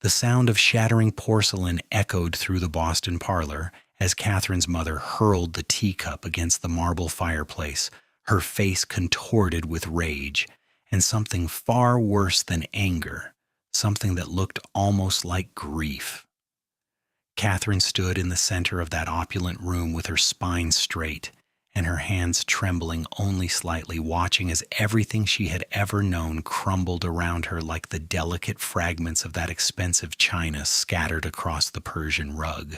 The sound of shattering porcelain echoed through the Boston parlor as Catherine's mother hurled the teacup against the marble fireplace, her face contorted with rage, and something far worse than anger, something that looked almost like grief. Catherine stood in the center of that opulent room with her spine straight and her hands trembling only slightly, watching as everything she had ever known crumbled around her like the delicate fragments of that expensive china scattered across the Persian rug.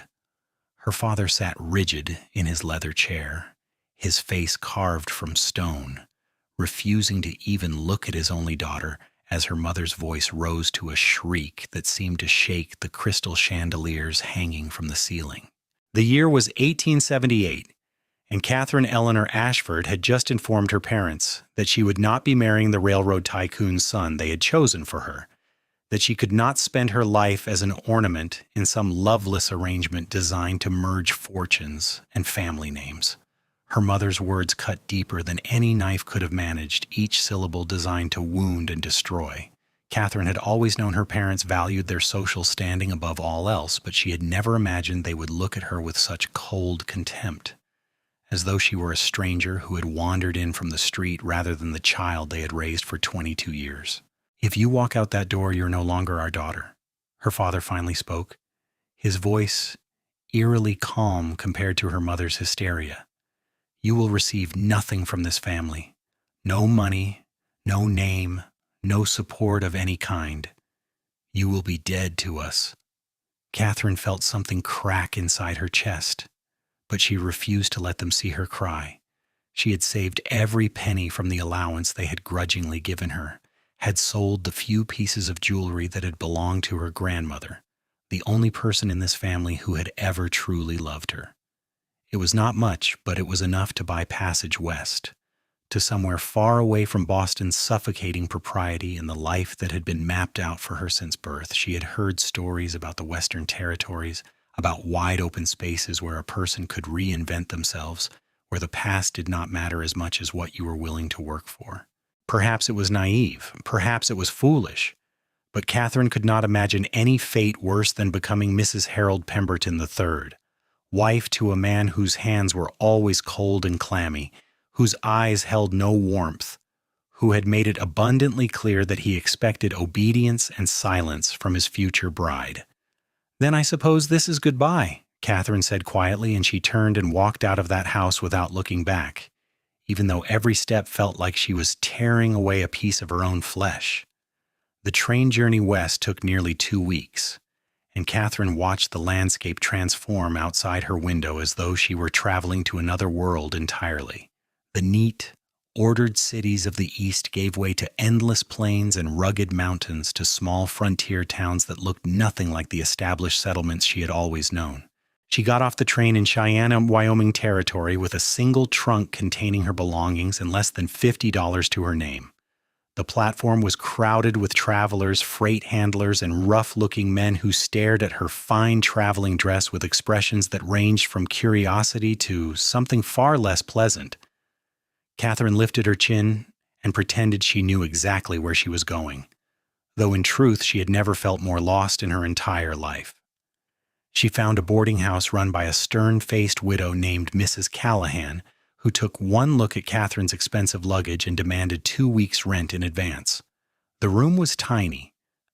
Her father sat rigid in his leather chair, his face carved from stone, refusing to even look at his only daughter as her mother's voice rose to a shriek that seemed to shake the crystal chandeliers hanging from the ceiling. The year was 1878, and Catherine Eleanor Ashford had just informed her parents that she would not be marrying the railroad tycoon's son they had chosen for her, that she could not spend her life as an ornament in some loveless arrangement designed to merge fortunes and family names. Her mother's words cut deeper than any knife could have managed, each syllable designed to wound and destroy. Catherine had always known her parents valued their social standing above all else, but she had never imagined they would look at her with such cold contempt, as though she were a stranger who had wandered in from the street rather than the child they had raised for 22 years. "If you walk out that door, you're no longer our daughter," her father finally spoke, his voice eerily calm compared to her mother's hysteria. "You will receive nothing from this family. No money, no name, no support of any kind. You will be dead to us." Catherine felt something crack inside her chest, but she refused to let them see her cry. She had saved every penny from the allowance they had grudgingly given her, had sold the few pieces of jewelry that had belonged to her grandmother, the only person in this family who had ever truly loved her. It was not much, but it was enough to buy passage west, to somewhere far away from Boston's suffocating propriety and the life that had been mapped out for her since birth. She had heard stories about the Western territories, about wide-open spaces where a person could reinvent themselves, where the past did not matter as much as what you were willing to work for. Perhaps it was naive, perhaps it was foolish, but Catherine could not imagine any fate worse than becoming Mrs. Harold Pemberton III, wife to a man whose hands were always cold and clammy, whose eyes held no warmth, who had made it abundantly clear that he expected obedience and silence from his future bride. "Then I suppose this is goodbye," Catherine said quietly, and she turned and walked out of that house without looking back, even though every step felt like she was tearing away a piece of her own flesh. The train journey west took nearly 2 weeks, and Catherine watched the landscape transform outside her window as though she were traveling to another world entirely. The neat, ordered cities of the East gave way to endless plains and rugged mountains, to small frontier towns that looked nothing like the established settlements she had always known. She got off the train in Cheyenne, Wyoming territory with a single trunk containing her belongings and less than $50 to her name. The platform was crowded with travelers, freight handlers, and rough-looking men who stared at her fine traveling dress with expressions that ranged from curiosity to something far less pleasant. Catherine lifted her chin and pretended she knew exactly where she was going, though in truth she had never felt more lost in her entire life. She found a boarding house run by a stern-faced widow named Mrs. Callahan, who took one look at Catherine's expensive luggage and demanded 2 weeks' rent in advance. The room was tiny,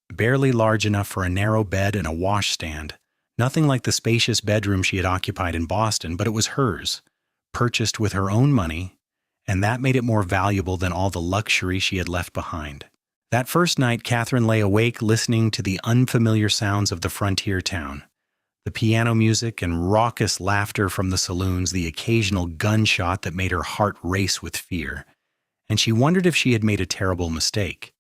barely large enough for a narrow bed and a washstand, nothing like the spacious bedroom she had occupied in Boston, but it was hers, purchased with her own money, and that made it more valuable than all the luxury she had left behind. That first night, Catherine lay awake listening to the unfamiliar sounds of the frontier town. The piano music and raucous laughter from the saloons, the occasional gunshot that made her heart race with fear, and she wondered if she had made a terrible mistake.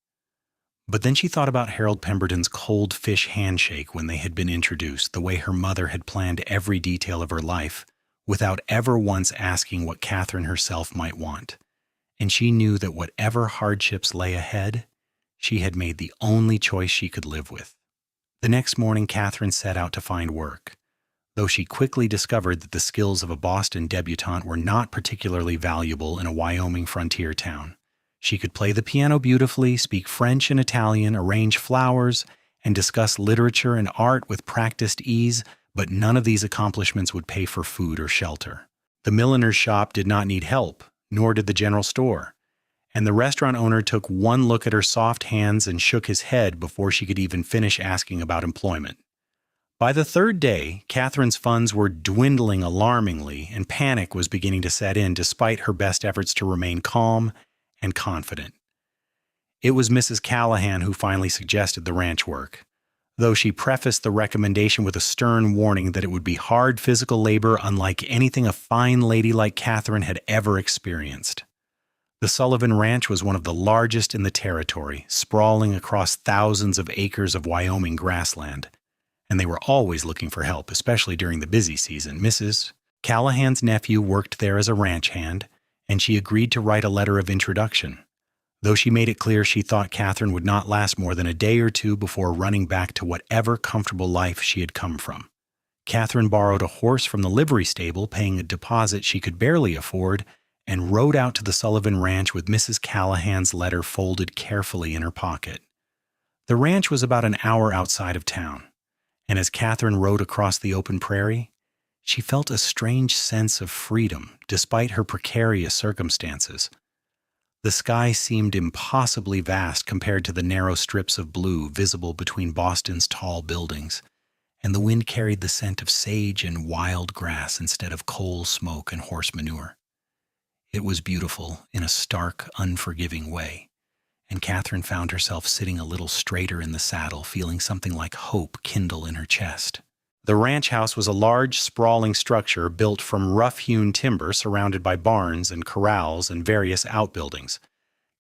But then she thought about Harold Pemberton's cold fish handshake when they had been introduced, the way her mother had planned every detail of her life, without ever once asking what Catherine herself might want. And she knew that whatever hardships lay ahead, she had made the only choice she could live with. The next morning, Catherine set out to find work, though she quickly discovered that the skills of a Boston debutante were not particularly valuable in a Wyoming frontier town. She could play the piano beautifully, speak French and Italian, arrange flowers, and discuss literature and art with practiced ease, but none of these accomplishments would pay for food or shelter. The milliner's shop did not need help, nor did the general store, and the restaurant owner took one look at her soft hands and shook his head before she could even finish asking about employment. By the third day, Catherine's funds were dwindling alarmingly, and panic was beginning to set in despite her best efforts to remain calm and confident. It was Mrs. Callahan who finally suggested the ranch work, though she prefaced the recommendation with a stern warning that it would be hard physical labor unlike anything a fine lady like Catherine had ever experienced. The Sullivan Ranch was one of the largest in the territory, sprawling across thousands of acres of Wyoming grassland, and they were always looking for help, especially during the busy season. Mrs. Callahan's nephew worked there as a ranch hand, and she agreed to write a letter of introduction, though she made it clear she thought Catherine would not last more than a day or two before running back to whatever comfortable life she had come from. Catherine borrowed a horse from the livery stable, paying a deposit she could barely afford, and rode out to the Sullivan Ranch with Mrs. Callahan's letter folded carefully in her pocket. The ranch was about an hour outside of town, and as Catherine rode across the open prairie, she felt a strange sense of freedom despite her precarious circumstances. The sky seemed impossibly vast compared to the narrow strips of blue visible between Boston's tall buildings, and the wind carried the scent of sage and wild grass instead of coal smoke and horse manure. It was beautiful in a stark, unforgiving way, and Catherine found herself sitting a little straighter in the saddle, feeling something like hope kindle in her chest. The ranch house was a large, sprawling structure built from rough-hewn timber surrounded by barns and corrals and various outbuildings.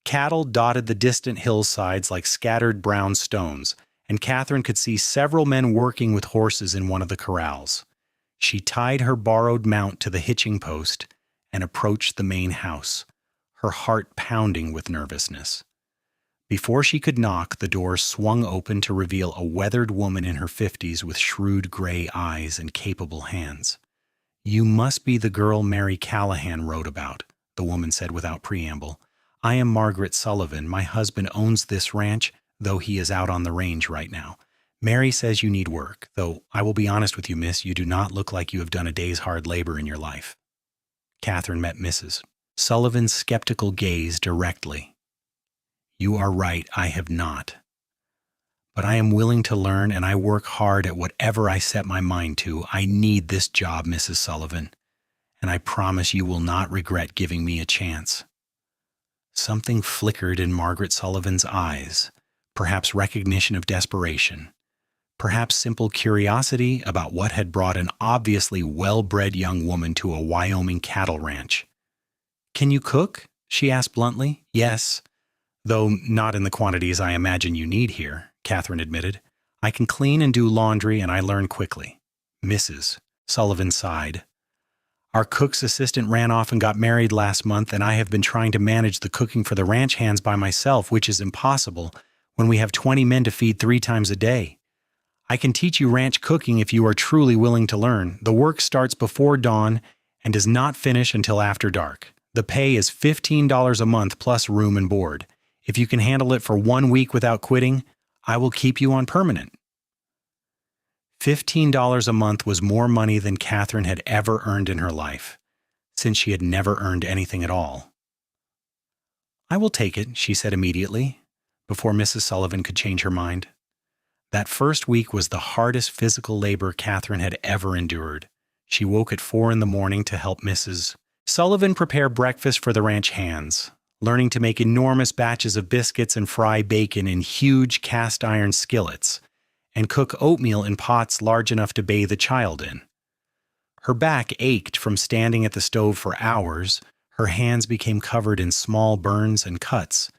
Cattle dotted the distant hillsides like scattered brown stones, and Catherine could see several men working with horses in one of the corrals. She tied her borrowed mount to the hitching post and approached the main house, her heart pounding with nervousness. Before she could knock, the door swung open to reveal a weathered woman in her 50s with shrewd gray eyes and capable hands. "You must be the girl Mary Callahan wrote about," the woman said without preamble. "I am Margaret Sullivan. My husband owns this ranch, though he is out on the range right now. Mary says you need work, though I will be honest with you, miss, you do not look like you have done a day's hard labor in your life." Catherine met Mrs. Sullivan's skeptical gaze directly. "You are right, I have not. But I am willing to learn, and I work hard at whatever I set my mind to. I need this job, Mrs. Sullivan, and I promise you will not regret giving me a chance." Something flickered in Margaret Sullivan's eyes, perhaps recognition of desperation, perhaps simple curiosity about what had brought an obviously well-bred young woman to a Wyoming cattle ranch. "Can you cook?" she asked bluntly. "Yes, though not in the quantities I imagine you need here," Catherine admitted. "I can clean and do laundry, and I learn quickly." Mrs. Sullivan sighed. "Our cook's assistant ran off and got married last month, and I have been trying to manage the cooking for the ranch hands by myself, which is impossible when we have 20 men to feed 3 times a day. I can teach you ranch cooking if you are truly willing to learn. The work starts before dawn and does not finish until after dark. The pay is $15 a month plus room and board. If you can handle it for 1 week without quitting, I will keep you on permanent." $15 a month was more money than Catherine had ever earned in her life, since she had never earned anything at all. "I will take it," she said immediately, before Mrs. Sullivan could change her mind. That first week was the hardest physical labor Catherine had ever endured. She woke at 4 in the morning to help Mrs. Sullivan prepare breakfast for the ranch hands, learning to make enormous batches of biscuits and fry bacon in huge cast-iron skillets, and cook oatmeal in pots large enough to bathe a child in. Her back ached from standing at the stove for hours, her hands became covered in small burns and cuts,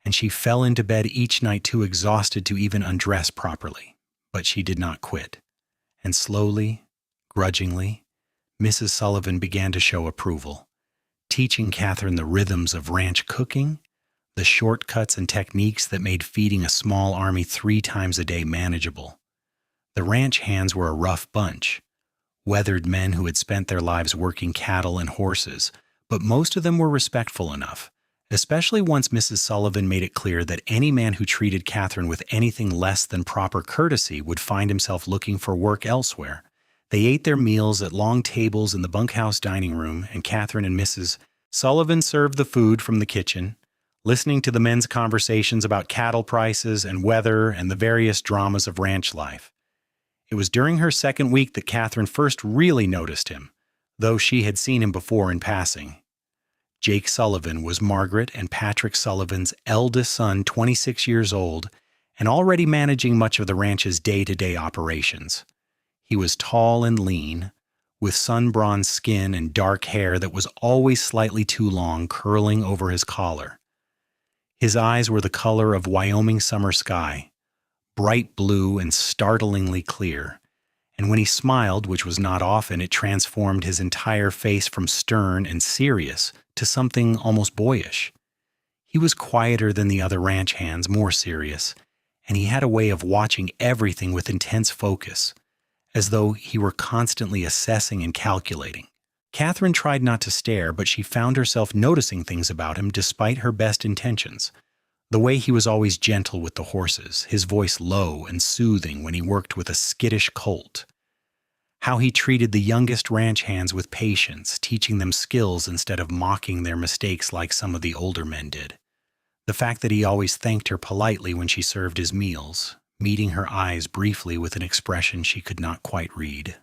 and she fell into bed each night too exhausted to even undress properly. But she did not quit, and slowly, grudgingly, Mrs. Sullivan began to show approval, teaching Catherine the rhythms of ranch cooking, the shortcuts and techniques that made feeding a small army 3 times a day manageable. The ranch hands were a rough bunch, weathered men who had spent their lives working cattle and horses, but most of them were respectful enough, especially once Mrs. Sullivan made it clear that any man who treated Catherine with anything less than proper courtesy would find himself looking for work elsewhere. They ate their meals at long tables in the bunkhouse dining room, and Catherine and Mrs. Sullivan served the food from the kitchen, listening to the men's conversations about cattle prices and weather and the various dramas of ranch life. It was during her second week that Catherine first really noticed him, though she had seen him before in passing. Jake Sullivan was Margaret and Patrick Sullivan's eldest son, 26 years old, and already managing much of the ranch's day-to-day operations. He was tall and lean, with sun-bronzed skin and dark hair that was always slightly too long, curling over his collar. His eyes were the color of Wyoming summer sky, bright blue and startlingly clear, and when he smiled, which was not often, it transformed his entire face from stern and serious to something almost boyish. He was quieter than the other ranch hands, more serious, and he had a way of watching everything with intense focus, as though he were constantly assessing and calculating. Catherine tried not to stare, but she found herself noticing things about him despite her best intentions. The way he was always gentle with the horses, his voice low and soothing when he worked with a skittish colt. How he treated the youngest ranch hands with patience, teaching them skills instead of mocking their mistakes like some of the older men did. The fact that he always thanked her politely when she served his meals, meeting her eyes briefly with an expression she could not quite read.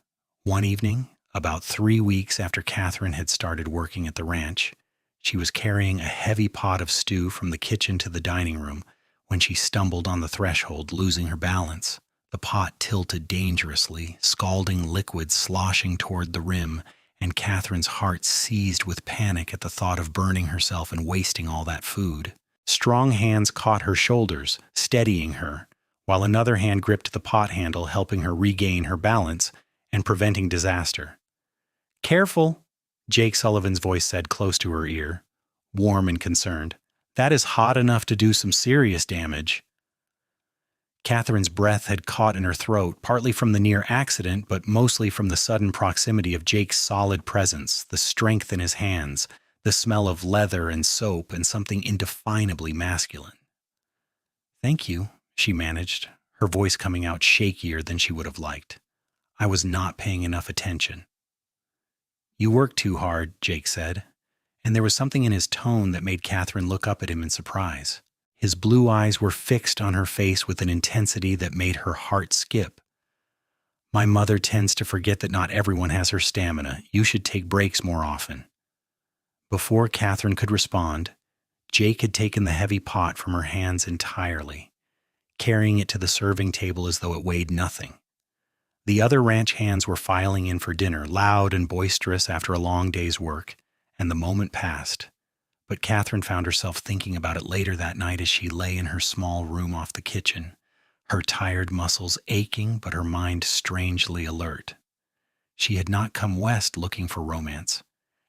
One evening, about 3 weeks after Catherine had started working at the ranch, she was carrying a heavy pot of stew from the kitchen to the dining room when she stumbled on the threshold, losing her balance. The pot tilted dangerously, scalding liquid sloshing toward the rim, and Catherine's heart seized with panic at the thought of burning herself and wasting all that food. Strong hands caught her shoulders, steadying her, while another hand gripped the pot handle, helping her regain her balance and preventing disaster. "Careful," Jake Sullivan's voice said close to her ear, warm and concerned. "That is hot enough to do some serious damage." Catherine's breath had caught in her throat, partly from the near accident, but mostly from the sudden proximity of Jake's solid presence, the strength in his hands, the smell of leather and soap, and something indefinably masculine. "Thank you," she managed, her voice coming out shakier than she would have liked. "I was not paying enough attention." "You work too hard," Jake said, and there was something in his tone that made Catherine look up at him in surprise. His blue eyes were fixed on her face with an intensity that made her heart skip. "My mother tends to forget that not everyone has her stamina. You should take breaks more often." Before Catherine could respond, Jake had taken the heavy pot from her hands entirely, carrying it to the serving table as though it weighed nothing. The other ranch hands were filing in for dinner, loud and boisterous after a long day's work, and the moment passed. But Catherine found herself thinking about it later that night as she lay in her small room off the kitchen, her tired muscles aching but her mind strangely alert. She had not come west looking for romance,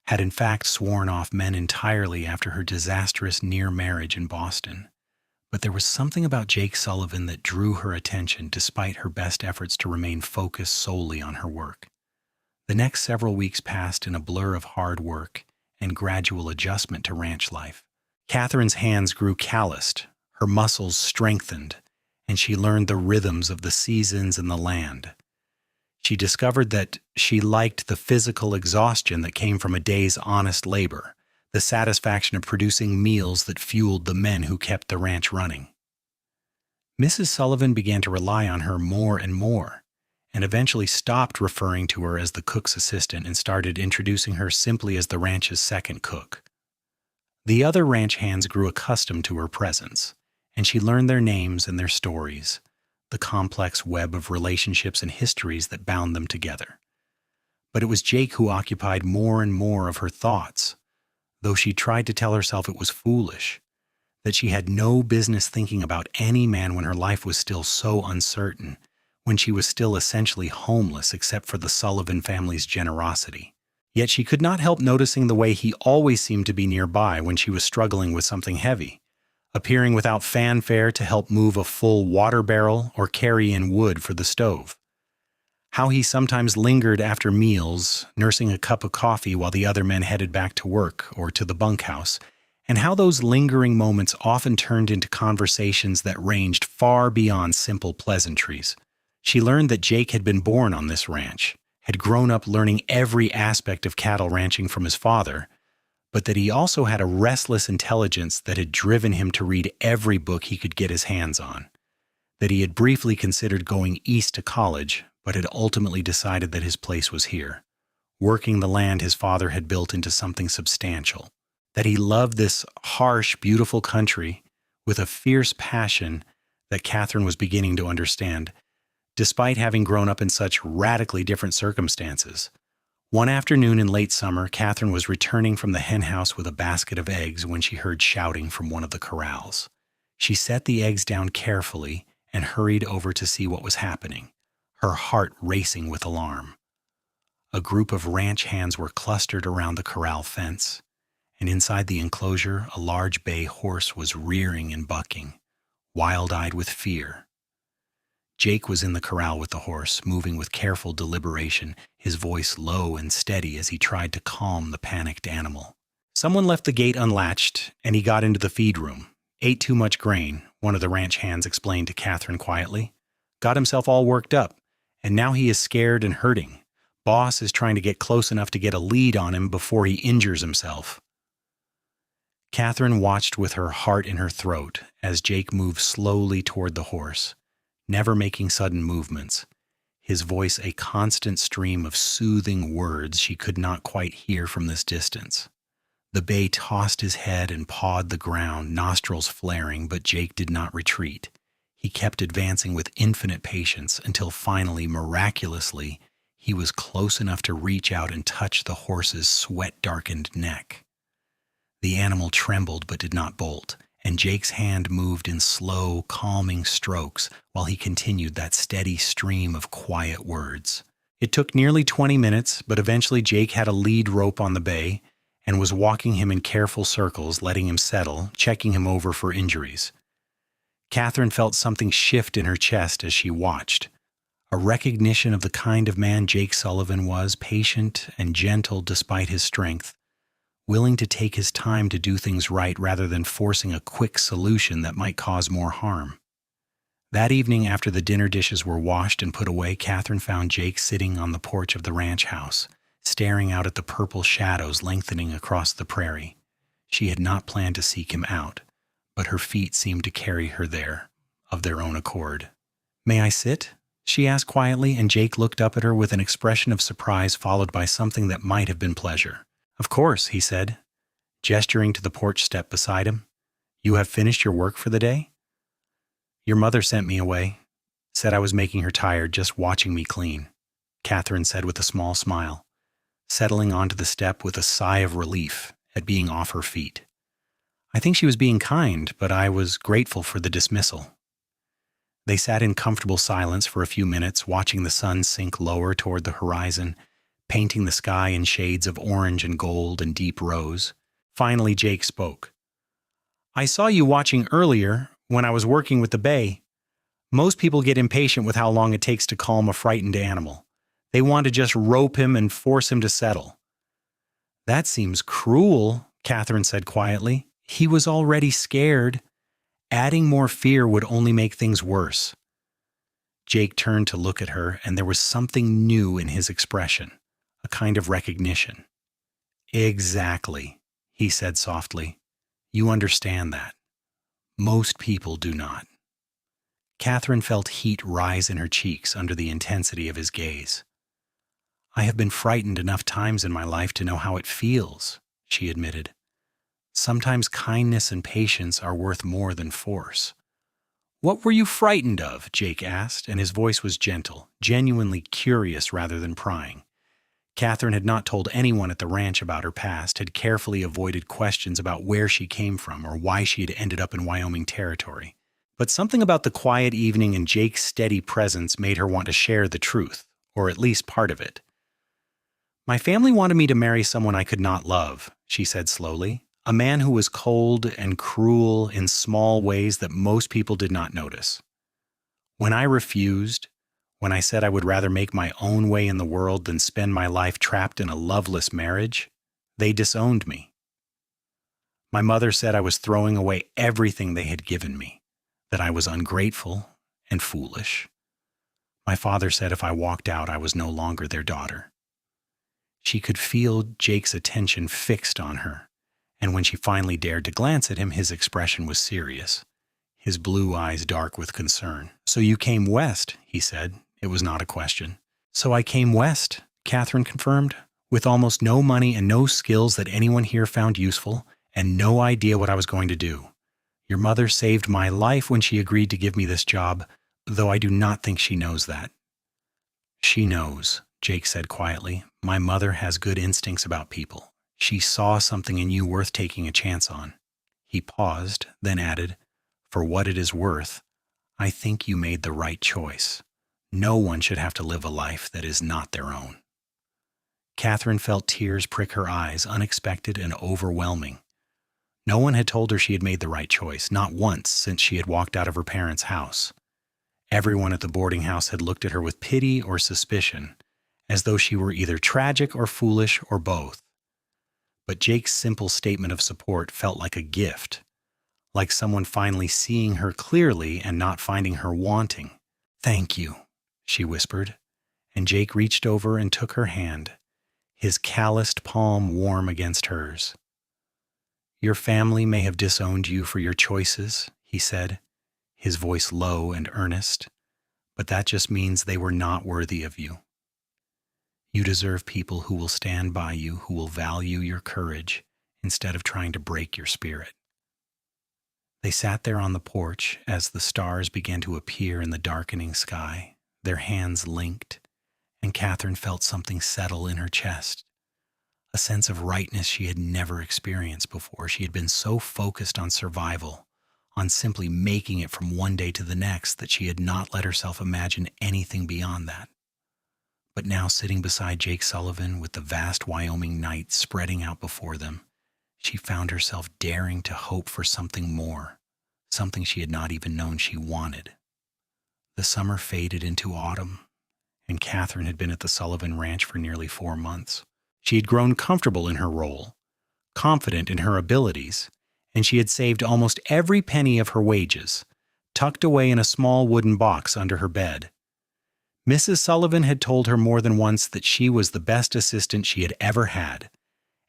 had in fact sworn off men entirely after her disastrous near marriage in Boston. But there was something about Jake Sullivan that drew her attention despite her best efforts to remain focused solely on her work. The next several weeks passed in a blur of hard work and gradual adjustment to ranch life. Catherine's hands grew calloused, her muscles strengthened, and she learned the rhythms of the seasons and the land. She discovered that she liked the physical exhaustion that came from a day's honest labor, the satisfaction of producing meals that fueled the men who kept the ranch running. Mrs. Sullivan began to rely on her more and more, and eventually stopped referring to her as the cook's assistant and started introducing her simply as the ranch's second cook. The other ranch hands grew accustomed to her presence, and she learned their names and their stories, the complex web of relationships and histories that bound them together. But it was Jake who occupied more and more of her thoughts, though she tried to tell herself it was foolish, that she had no business thinking about any man when her life was still so uncertain, when she was still essentially homeless except for the Sullivan family's generosity. Yet she could not help noticing the way he always seemed to be nearby when she was struggling with something heavy, appearing without fanfare to help move a full water barrel or carry in wood for the stove. How he sometimes lingered after meals, nursing a cup of coffee while the other men headed back to work or to the bunkhouse, and how those lingering moments often turned into conversations that ranged far beyond simple pleasantries. She learned that Jake had been born on this ranch, had grown up learning every aspect of cattle ranching from his father, but that he also had a restless intelligence that had driven him to read every book he could get his hands on, that he had briefly considered going east to college, but had ultimately decided that his place was here, working the land his father had built into something substantial, that he loved this harsh, beautiful country with a fierce passion that Catherine was beginning to understand, despite having grown up in such radically different circumstances. One afternoon in late summer, Catherine was returning from the hen house with a basket of eggs when she heard shouting from one of the corrals. She set the eggs down carefully and hurried over to see what was happening, her heart racing with alarm. A group of ranch hands were clustered around the corral fence, and inside the enclosure, a large bay horse was rearing and bucking, wild-eyed with fear. Jake was in the corral with the horse, moving with careful deliberation, his voice low and steady as he tried to calm the panicked animal. Someone left the gate unlatched, and he got into the feed room. Ate too much grain, one of the ranch hands explained to Catherine quietly. Got himself all worked up, and now he is scared and hurting. Boss is trying to get close enough to get a lead on him before he injures himself. Catherine watched with her heart in her throat as Jake moved slowly toward the horse, never making sudden movements, his voice a constant stream of soothing words she could not quite hear from this distance. The bay tossed his head and pawed the ground, nostrils flaring, but Jake did not retreat. He kept advancing with infinite patience until finally, miraculously, he was close enough to reach out and touch the horse's sweat-darkened neck. The animal trembled but did not bolt, and Jake's hand moved in slow, calming strokes while he continued that steady stream of quiet words. It took nearly 20 minutes, but eventually Jake had a lead rope on the bay and was walking him in careful circles, letting him settle, checking him over for injuries. Catherine felt something shift in her chest as she watched, a recognition of the kind of man Jake Sullivan was, patient and gentle despite his strength, willing to take his time to do things right rather than forcing a quick solution that might cause more harm. That evening, after the dinner dishes were washed and put away, Catherine found Jake sitting on the porch of the ranch house, staring out at the purple shadows lengthening across the prairie. She had not planned to seek him out, but her feet seemed to carry her there, of their own accord. "May I sit?" she asked quietly, and Jake looked up at her with an expression of surprise followed by something that might have been pleasure. "Of course," he said, gesturing to the porch step beside him. "You have finished your work for the day?" "Your mother sent me away. Said I was making her tired just watching me clean," Catherine said with a small smile, settling onto the step with a sigh of relief at being off her feet. "I think she was being kind, but I was grateful for the dismissal." They sat in comfortable silence for a few minutes, watching the sun sink lower toward the horizon, painting the sky in shades of orange and gold and deep rose. Finally, Jake spoke. "I saw you watching earlier when I was working with the bay. Most people get impatient with how long it takes to calm a frightened animal. They want to just rope him and force him to settle." "That seems cruel," Catherine said quietly. "He was already scared. Adding more fear would only make things worse." Jake turned to look at her, and there was something new in his expression, a kind of recognition. "Exactly," he said softly. "You understand that. Most people do not." Catherine felt heat rise in her cheeks under the intensity of his gaze. "I have been frightened enough times in my life to know how it feels," she admitted. "Sometimes kindness and patience are worth more than force." "What were you frightened of?" Jake asked, and his voice was gentle, genuinely curious rather than prying. Catherine had not told anyone at the ranch about her past, had carefully avoided questions about where she came from or why she had ended up in Wyoming territory. But something about the quiet evening and Jake's steady presence made her want to share the truth, or at least part of it. "My family wanted me to marry someone I could not love," she said slowly. "A man who was cold and cruel in small ways that most people did not notice. When I refused, when I said I would rather make my own way in the world than spend my life trapped in a loveless marriage, they disowned me. My mother said I was throwing away everything they had given me, that I was ungrateful and foolish. My father said if I walked out, I was no longer their daughter. She could feel Jake's attention fixed on her, and when she finally dared to glance at him, his expression was serious, his blue eyes dark with concern. "So you came west," he said. It was not a question. "So I came west," Catherine confirmed, "with almost no money and no skills that anyone here found useful, and no idea what I was going to do. Your mother saved my life when she agreed to give me this job, though I do not think she knows that." "She knows," Jake said quietly. "My mother has good instincts about people. She saw something in you worth taking a chance on." He paused, then added, "For what it is worth, I think you made the right choice. No one should have to live a life that is not their own." Catherine felt tears prick her eyes, unexpected and overwhelming. No one had told her she had made the right choice, not once since she had walked out of her parents' house. Everyone at the boarding house had looked at her with pity or suspicion, as though she were either tragic or foolish or both. But Jake's simple statement of support felt like a gift, like someone finally seeing her clearly and not finding her wanting. "Thank you," she whispered, and Jake reached over and took her hand, his calloused palm warm against hers. "Your family may have disowned you for your choices," he said, his voice low and earnest, "but that just means they were not worthy of you. You deserve people who will stand by you, who will value your courage instead of trying to break your spirit." They sat there on the porch as the stars began to appear in the darkening sky, their hands linked, and Catherine felt something settle in her chest, a sense of rightness she had never experienced before. She had been so focused on survival, on simply making it from one day to the next, that she had not let herself imagine anything beyond that. But now, sitting beside Jake Sullivan with the vast Wyoming night spreading out before them, she found herself daring to hope for something more, something she had not even known she wanted. The summer faded into autumn, and Catherine had been at the Sullivan Ranch for nearly 4 months. She had grown comfortable in her role, confident in her abilities, and she had saved almost every penny of her wages, tucked away in a small wooden box under her bed. Mrs. Sullivan had told her more than once that she was the best assistant she had ever had,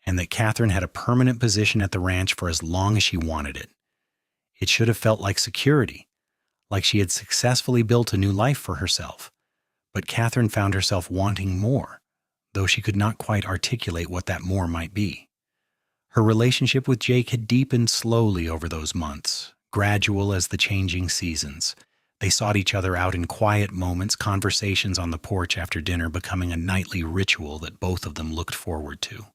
and that Catherine had a permanent position at the ranch for as long as she wanted it. It should have felt like security, like she had successfully built a new life for herself. But Catherine found herself wanting more, though she could not quite articulate what that more might be. Her relationship with Jake had deepened slowly over those months, gradual as the changing seasons. They sought each other out in quiet moments, conversations on the porch after dinner becoming a nightly ritual that both of them looked forward to.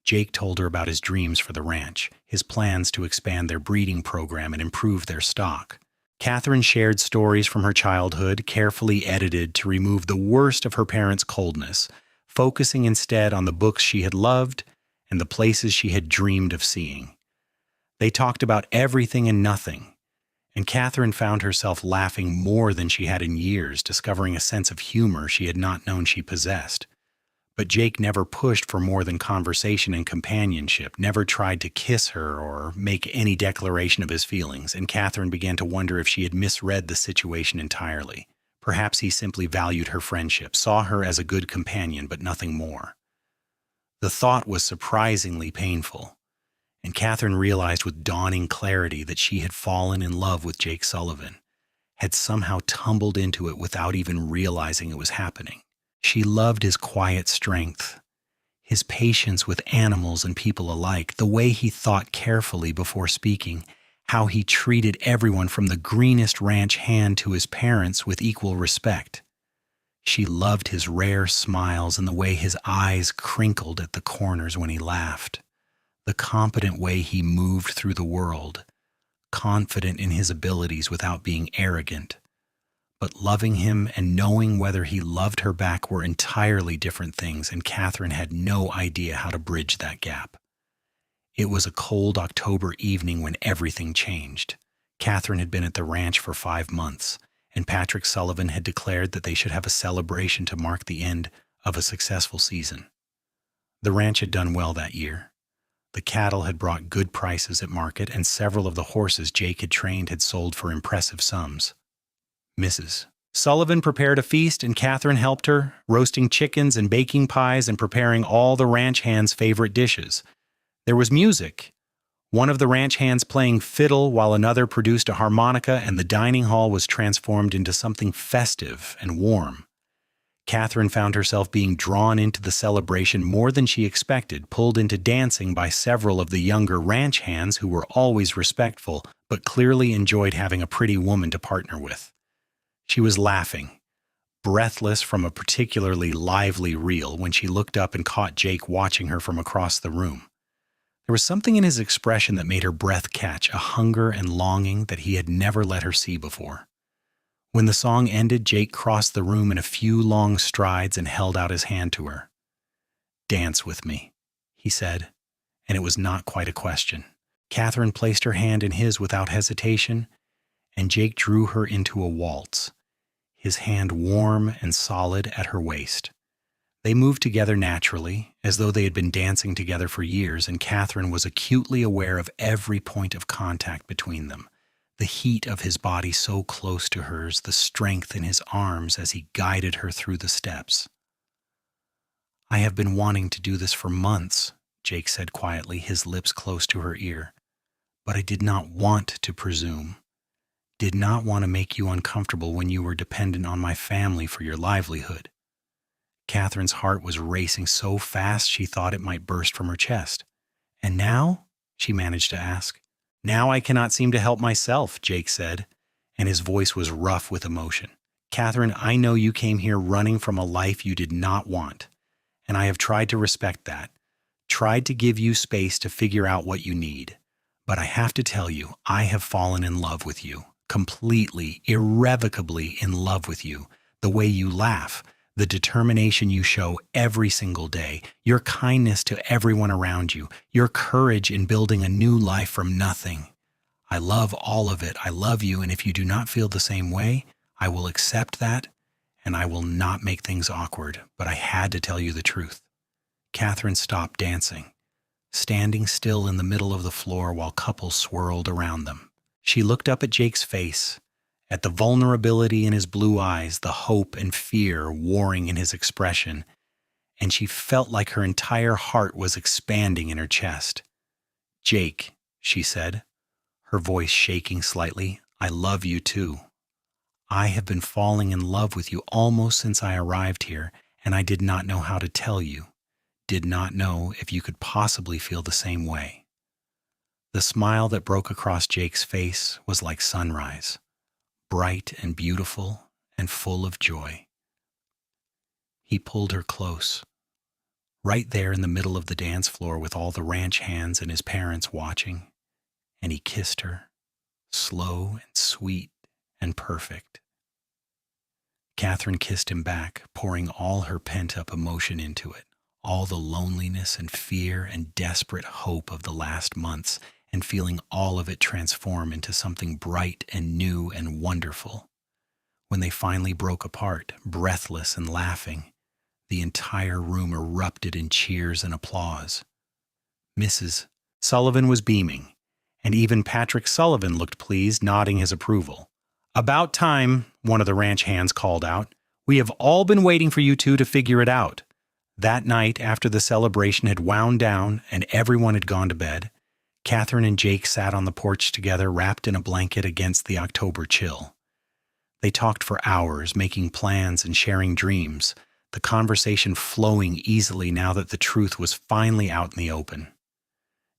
Jake told her about his dreams for the ranch, his plans to expand their breeding program and improve their stock. Catherine shared stories from her childhood, carefully edited to remove the worst of her parents' coldness, focusing instead on the books she had loved and the places she had dreamed of seeing. They talked about everything and nothing, and Catherine found herself laughing more than she had in years, discovering a sense of humor she had not known she possessed. But Jake never pushed for more than conversation and companionship, never tried to kiss her or make any declaration of his feelings, and Catherine began to wonder if she had misread the situation entirely. Perhaps he simply valued her friendship, saw her as a good companion, but nothing more. The thought was surprisingly painful, and Catherine realized with dawning clarity that she had fallen in love with Jake Sullivan, had somehow tumbled into it without even realizing it was happening. She loved his quiet strength, his patience with animals and people alike, the way he thought carefully before speaking, how he treated everyone from the greenest ranch hand to his parents with equal respect. She loved his rare smiles and the way his eyes crinkled at the corners when he laughed, the competent way he moved through the world, confident in his abilities without being arrogant. But loving him and knowing whether he loved her back were entirely different things, and Catherine had no idea how to bridge that gap. It was a cold October evening when everything changed. Catherine had been at the ranch for 5 months, and Patrick Sullivan had declared that they should have a celebration to mark the end of a successful season. The ranch had done well that year. The cattle had brought good prices at market, and several of the horses Jake had trained had sold for impressive sums. Mrs. Sullivan prepared a feast, and Catherine helped her, roasting chickens and baking pies and preparing all the ranch hands' favorite dishes. There was music, one of the ranch hands playing fiddle while another produced a harmonica, and the dining hall was transformed into something festive and warm. Catherine found herself being drawn into the celebration more than she expected, pulled into dancing by several of the younger ranch hands who were always respectful, but clearly enjoyed having a pretty woman to partner with. She was laughing, breathless from a particularly lively reel, when she looked up and caught Jake watching her from across the room. There was something in his expression that made her breath catch, a hunger and longing that he had never let her see before. When the song ended, Jake crossed the room in a few long strides and held out his hand to her. "Dance with me," he said, and it was not quite a question. Catherine placed her hand in his without hesitation, and Jake drew her into a waltz, his hand warm and solid at her waist. They moved together naturally, as though they had been dancing together for years, and Catherine was acutely aware of every point of contact between them. The heat of his body so close to hers, the strength in his arms as he guided her through the steps. "I have been wanting to do this for months," Jake said quietly, his lips close to her ear. "But I did not want to presume, did not want to make you uncomfortable when you were dependent on my family for your livelihood." Catherine's heart was racing so fast she thought it might burst from her chest. "And now?" she managed to ask. "Now I cannot seem to help myself," Jake said, and his voice was rough with emotion. "Catherine, I know you came here running from a life you did not want, and I have tried to respect that, tried to give you space to figure out what you need. But I have to tell you, I have fallen in love with you, completely, irrevocably in love with you. The way you laugh, the determination you show every single day, your kindness to everyone around you, your courage in building a new life from nothing. I love all of it. I love you, and if you do not feel the same way, I will accept that, and I will not make things awkward, but I had to tell you the truth." Catherine stopped dancing, standing still in the middle of the floor while couples swirled around them. She looked up at Jake's face, at the vulnerability in his blue eyes, the hope and fear warring in his expression, and she felt like her entire heart was expanding in her chest. "Jake," she said, her voice shaking slightly, "I love you too. I have been falling in love with you almost since I arrived here, and I did not know how to tell you, did not know if you could possibly feel the same way." The smile that broke across Jake's face was like sunrise, bright and beautiful and full of joy. He pulled her close, right there in the middle of the dance floor with all the ranch hands and his parents watching, and he kissed her, slow and sweet and perfect. Catherine kissed him back, pouring all her pent-up emotion into it, all the loneliness and fear and desperate hope of the last months, and feeling all of it transform into something bright and new and wonderful. When they finally broke apart, breathless and laughing, the entire room erupted in cheers and applause. Mrs. Sullivan was beaming, and even Patrick Sullivan looked pleased, nodding his approval. "About time," one of the ranch hands called out. "We have all been waiting for you two to figure it out." That night, after the celebration had wound down and everyone had gone to bed, Catherine and Jake sat on the porch together, wrapped in a blanket against the October chill. They talked for hours, making plans and sharing dreams, the conversation flowing easily now that the truth was finally out in the open.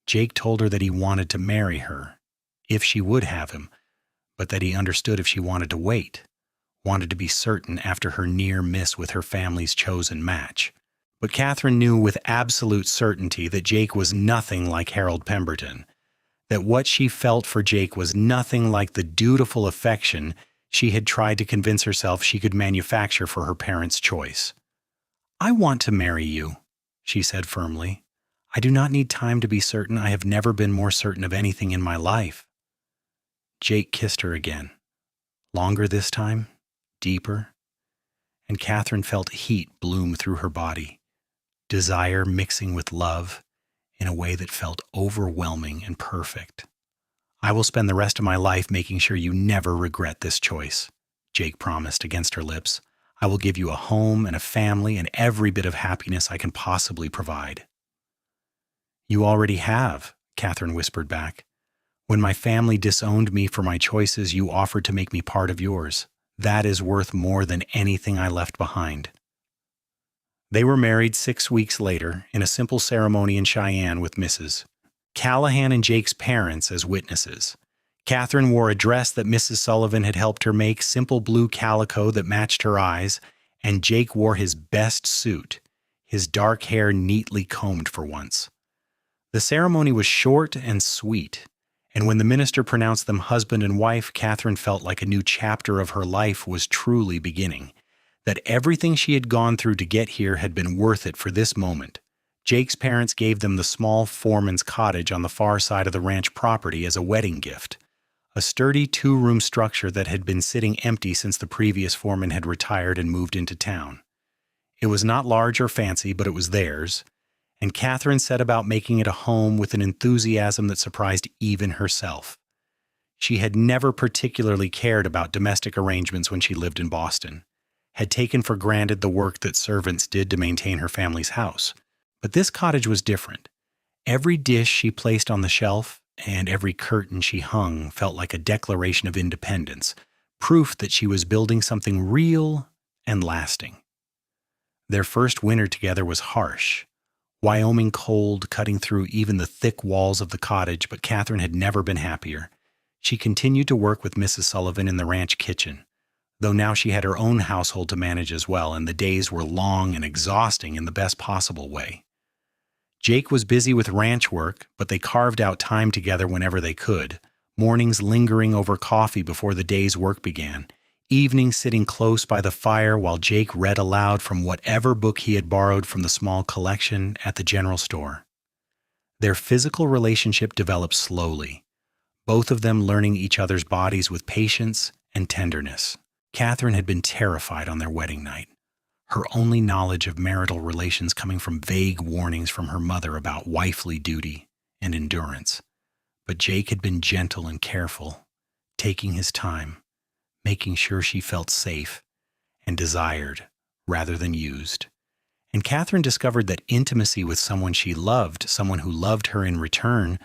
Jake told her that he wanted to marry her, if she would have him, but that he understood if she wanted to wait, wanted to be certain after her near miss with her family's chosen match. But Catherine knew with absolute certainty that Jake was nothing like Harold Pemberton, that what she felt for Jake was nothing like the dutiful affection she had tried to convince herself she could manufacture for her parents' choice. "I want to marry you," she said firmly. "I do not need time to be certain. I have never been more certain of anything in my life." Jake kissed her again, longer this time, deeper, and Catherine felt heat bloom through her body, desire mixing with love, in a way that felt overwhelming and perfect. "I will spend the rest of my life making sure you never regret this choice," Jake promised against her lips. "I will give you a home and a family and every bit of happiness I can possibly provide." "You already have," Catherine whispered back. "When my family disowned me for my choices, you offered to make me part of yours. That is worth more than anything I left behind." They were married 6 weeks later in a simple ceremony in Cheyenne with Mrs. Callahan and Jake's parents as witnesses. Catherine wore a dress that Mrs. Sullivan had helped her make, simple blue calico that matched her eyes, and Jake wore his best suit, his dark hair neatly combed for once. The ceremony was short and sweet, and when the minister pronounced them husband and wife, Catherine felt like a new chapter of her life was truly beginning, that everything she had gone through to get here had been worth it for this moment. Jake's parents gave them the small foreman's cottage on the far side of the ranch property as a wedding gift, a sturdy 2-room structure that had been sitting empty since the previous foreman had retired and moved into town. It was not large or fancy, but it was theirs, and Catherine set about making it a home with an enthusiasm that surprised even herself. She had never particularly cared about domestic arrangements when she lived in Boston, had taken for granted the work that servants did to maintain her family's house. But this cottage was different. Every dish she placed on the shelf and every curtain she hung felt like a declaration of independence, proof that she was building something real and lasting. Their first winter together was harsh, Wyoming cold cutting through even the thick walls of the cottage, but Catherine had never been happier. She continued to work with Mrs. Sullivan in the ranch kitchen, though now she had her own household to manage as well, and the days were long and exhausting in the best possible way. Jake was busy with ranch work, but they carved out time together whenever they could, mornings lingering over coffee before the day's work began, evenings sitting close by the fire while Jake read aloud from whatever book he had borrowed from the small collection at the general store. Their physical relationship developed slowly, both of them learning each other's bodies with patience and tenderness. Catherine had been terrified on their wedding night, her only knowledge of marital relations coming from vague warnings from her mother about wifely duty and endurance. But Jake had been gentle and careful, taking his time, making sure she felt safe and desired rather than used. And Catherine discovered that intimacy with someone she loved, someone who loved her in return,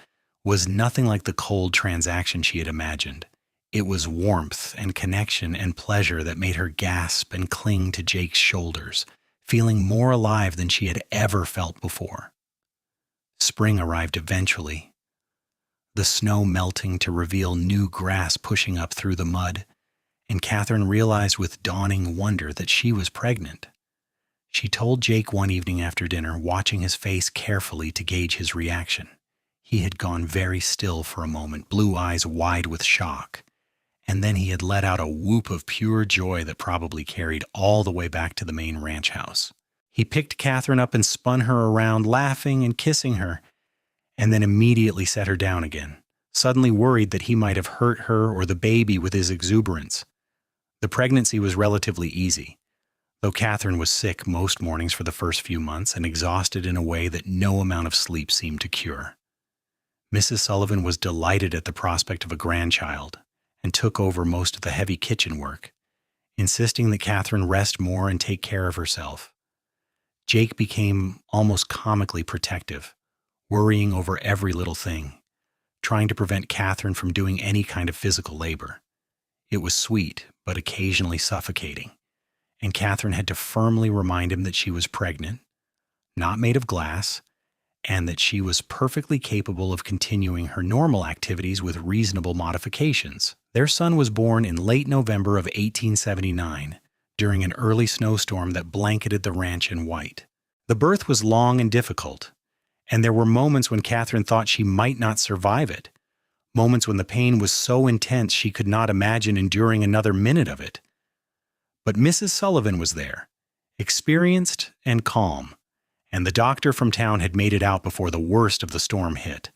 was nothing like the cold transaction she had imagined. It was warmth and connection and pleasure that made her gasp and cling to Jake's shoulders, feeling more alive than she had ever felt before. Spring arrived eventually, the snow melting to reveal new grass pushing up through the mud, and Catherine realized with dawning wonder that she was pregnant. She told Jake one evening after dinner, watching his face carefully to gauge his reaction. He had gone very still for a moment, blue eyes wide with shock. And then he had let out a whoop of pure joy that probably carried all the way back to the main ranch house. He picked Catherine up and spun her around, laughing and kissing her, and then immediately set her down again, suddenly worried that he might have hurt her or the baby with his exuberance. The pregnancy was relatively easy, though Catherine was sick most mornings for the first few months and exhausted in a way that no amount of sleep seemed to cure. Mrs. Sullivan was delighted at the prospect of a grandchild, and took over most of the heavy kitchen work, insisting that Catherine rest more and take care of herself. Jake became almost comically protective, worrying over every little thing, trying to prevent Catherine from doing any kind of physical labor. It was sweet, but occasionally suffocating, and Catherine had to firmly remind him that she was pregnant, not made of glass, and that she was perfectly capable of continuing her normal activities with reasonable modifications. Their son was born in late November of 1879, during an early snowstorm that blanketed the ranch in white. The birth was long and difficult, and there were moments when Catherine thought she might not survive it, moments when the pain was so intense she could not imagine enduring another minute of it. But Mrs. Sullivan was there, experienced and calm, and the doctor from town had made it out before the worst of the storm hit.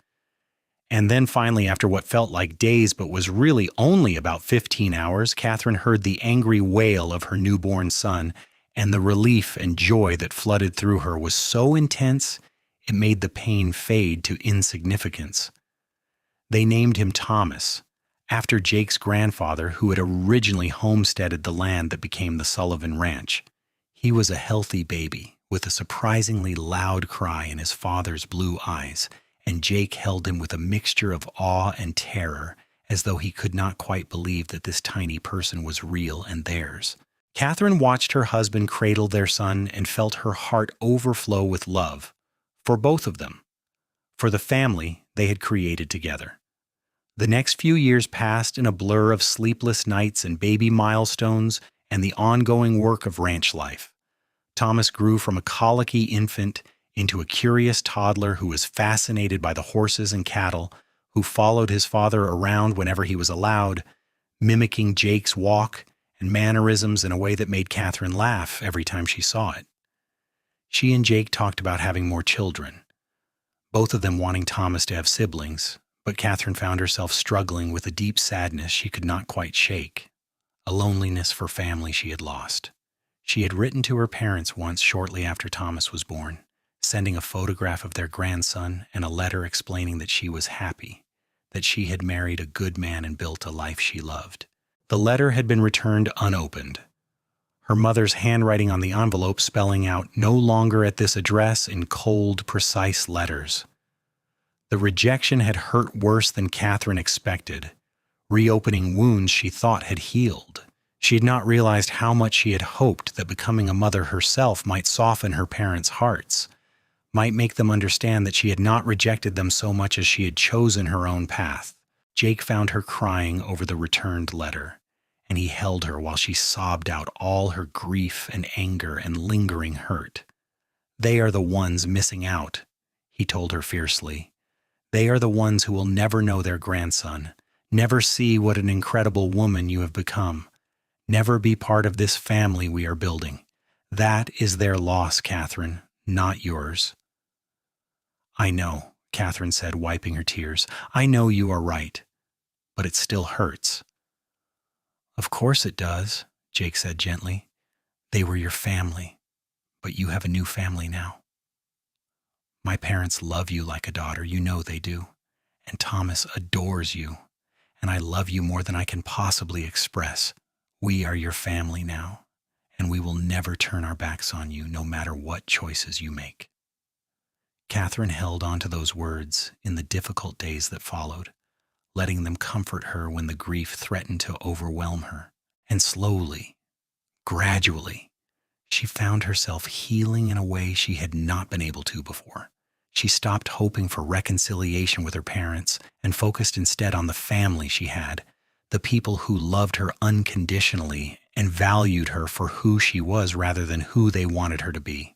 And then finally, after what felt like days but was really only about 15 hours, Catherine heard the angry wail of her newborn son, and the relief and joy that flooded through her was so intense It made the pain fade to insignificance. They named him Thomas, after Jake's grandfather, who had originally homesteaded the land that became the Sullivan Ranch. He was a healthy baby, with a surprisingly loud cry in his father's blue eyes, and Jake held him with a mixture of awe and terror, as though he could not quite believe that this tiny person was real and theirs. Catherine watched her husband cradle their son and felt her heart overflow with love, for both of them, for the family they had created together. The next few years passed in a blur of sleepless nights and baby milestones and the ongoing work of ranch life. Thomas grew from a colicky infant into a curious toddler who was fascinated by the horses and cattle, who followed his father around whenever he was allowed, mimicking Jake's walk and mannerisms in a way that made Catherine laugh every time she saw it. She and Jake talked about having more children, both of them wanting Thomas to have siblings, but Catherine found herself struggling with a deep sadness she could not quite shake, a loneliness for family she had lost. She had written to her parents once shortly after Thomas was born, sending a photograph of their grandson and a letter explaining that she was happy, that she had married a good man and built a life she loved. The letter had been returned unopened, her mother's handwriting on the envelope spelling out "no longer at this address" in cold, precise letters. The rejection had hurt worse than Catherine expected, reopening wounds she thought had healed. She had not realized how much she had hoped that becoming a mother herself might soften her parents' hearts, might make them understand that she had not rejected them so much as she had chosen her own path. Jake found her crying over the returned letter, and he held her while she sobbed out all her grief and anger and lingering hurt. "They are the ones missing out," he told her fiercely. "They are the ones who will never know their grandson, never see what an incredible woman you have become, never be part of this family we are building. That is their loss, Catherine, not yours." "I know," Catherine said, wiping her tears. "I know you are right, but it still hurts." "Of course it does," Jake said gently. "They were your family, but you have a new family now. My parents love you like a daughter, you know they do, and Thomas adores you, and I love you more than I can possibly express. We are your family now, and we will never turn our backs on you, no matter what choices you make." Catherine held on to those words in the difficult days that followed, letting them comfort her when the grief threatened to overwhelm her. And slowly, gradually, she found herself healing in a way she had not been able to before. She stopped hoping for reconciliation with her parents and focused instead on the family she had, the people who loved her unconditionally and valued her for who she was rather than who they wanted her to be.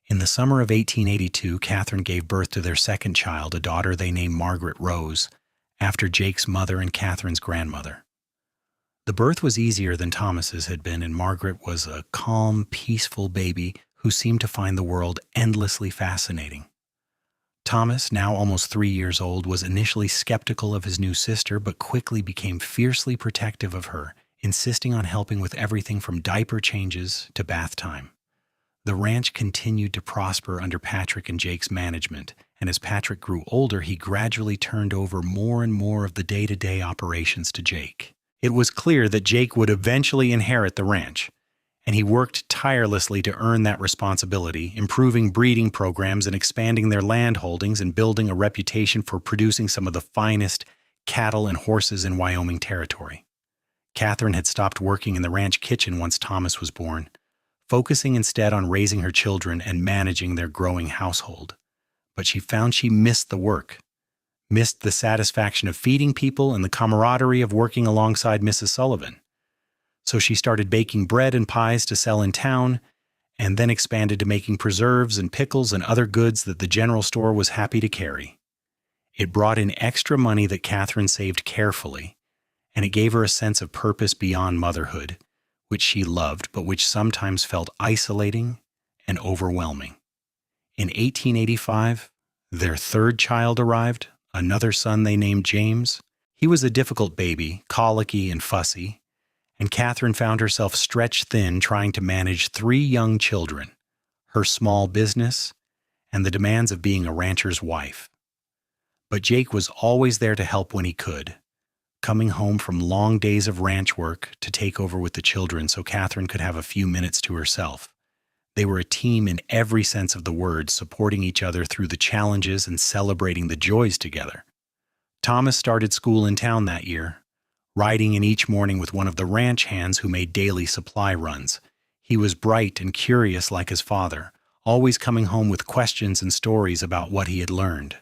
In the summer of 1882, Catherine gave birth to their second child, a daughter they named Margaret Rose, after Jake's mother and Catherine's grandmother. The birth was easier than Thomas's had been, and Margaret was a calm, peaceful baby who seemed to find the world endlessly fascinating. Thomas, now almost 3 years old, was initially skeptical of his new sister, but quickly became fiercely protective of her, insisting on helping with everything from diaper changes to bath time. The ranch continued to prosper under Patrick and Jake's management, and as Patrick grew older, he gradually turned over more and more of the day-to-day operations to Jake. It was clear that Jake would eventually inherit the ranch, and he worked tirelessly to earn that responsibility, improving breeding programs and expanding their land holdings and building a reputation for producing some of the finest cattle and horses in Wyoming territory. Catherine had stopped working in the ranch kitchen once Thomas was born, focusing instead on raising her children and managing their growing household. But she found she missed the work, missed the satisfaction of feeding people and the camaraderie of working alongside Mrs. Sullivan. So she started baking bread and pies to sell in town, and then expanded to making preserves and pickles and other goods that the general store was happy to carry. It brought in extra money that Catherine saved carefully, and it gave her a sense of purpose beyond motherhood, which she loved, but which sometimes felt isolating and overwhelming. In 1885, their third child arrived, another son they named James. He was a difficult baby, colicky and fussy, and Catherine found herself stretched thin trying to manage 3 young children, her small business, and the demands of being a rancher's wife. But Jake was always there to help when he could, coming home from long days of ranch work to take over with the children so Catherine could have a few minutes to herself. They were a team in every sense of the word, supporting each other through the challenges and celebrating the joys together. Thomas started school in town that year, riding in each morning with one of the ranch hands who made daily supply runs. He was bright and curious like his father, always coming home with questions and stories about what he had learned.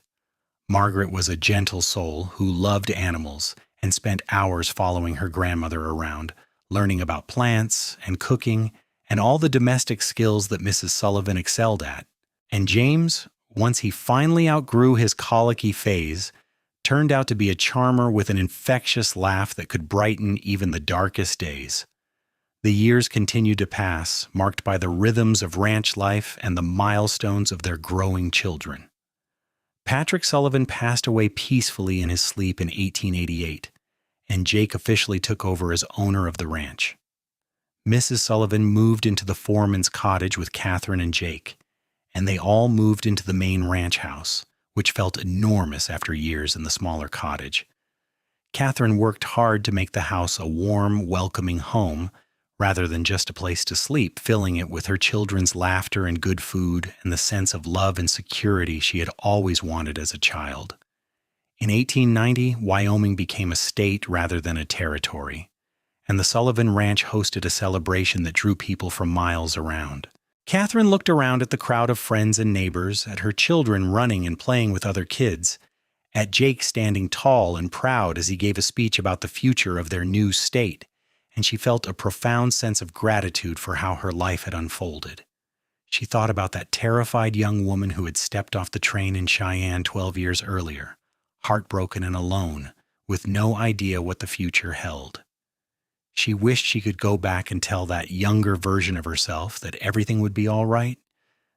Margaret was a gentle soul who loved animals and spent hours following her grandmother around, learning about plants and cooking and all the domestic skills that Mrs. Sullivan excelled at. And James, once he finally outgrew his colicky phase, turned out to be a charmer with an infectious laugh that could brighten even the darkest days. The years continued to pass, marked by the rhythms of ranch life and the milestones of their growing children. Patrick Sullivan passed away peacefully in his sleep in 1888, and Jake officially took over as owner of the ranch. Mrs. Sullivan moved into the foreman's cottage with Catherine and Jake, and they all moved into the main ranch house, which felt enormous after years in the smaller cottage. Catherine worked hard to make the house a warm, welcoming home, rather than just a place to sleep, filling it with her children's laughter and good food and the sense of love and security she had always wanted as a child. In 1890, Wyoming became a state rather than a territory, and the Sullivan Ranch hosted a celebration that drew people from miles around. Catherine looked around at the crowd of friends and neighbors, at her children running and playing with other kids, at Jake standing tall and proud as he gave a speech about the future of their new state, and she felt a profound sense of gratitude for how her life had unfolded. She thought about that terrified young woman who had stepped off the train in Cheyenne 12 years earlier, heartbroken and alone, with no idea what the future held. She wished she could go back and tell that younger version of herself that everything would be all right,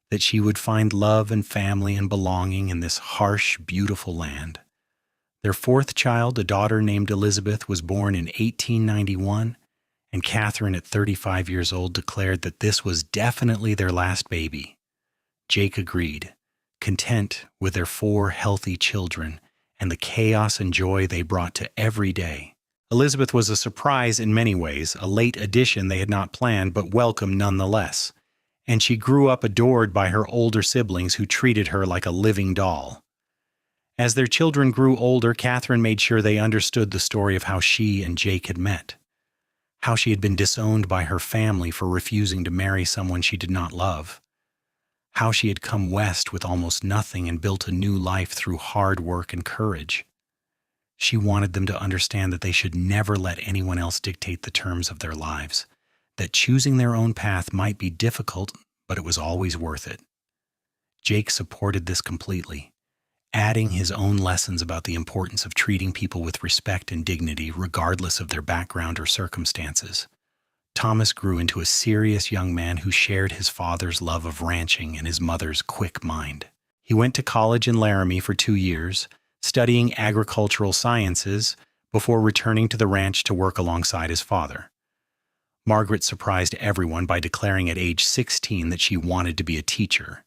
that she would find love and family and belonging in this harsh, beautiful land. Their fourth child, a daughter named Elizabeth, was born in 1891, and Catherine, at 35 years old, declared that this was definitely their last baby. Jake agreed, content with their 4 healthy children and the chaos and joy they brought to every day. Elizabeth was a surprise in many ways, a late addition they had not planned, but welcome nonetheless. And she grew up adored by her older siblings who treated her like a living doll. As their children grew older, Catherine made sure they understood the story of how she and Jake had met, how she had been disowned by her family for refusing to marry someone she did not love, how she had come west with almost nothing and built a new life through hard work and courage. She wanted them to understand that they should never let anyone else dictate the terms of their lives, that choosing their own path might be difficult, but it was always worth it. Jake supported this completely, adding his own lessons about the importance of treating people with respect and dignity regardless of their background or circumstances. Thomas grew into a serious young man who shared his father's love of ranching and his mother's quick mind. He went to college in Laramie for 2 years, studying agricultural sciences before returning to the ranch to work alongside his father. Margaret surprised everyone by declaring at age 16 that she wanted to be a teacher,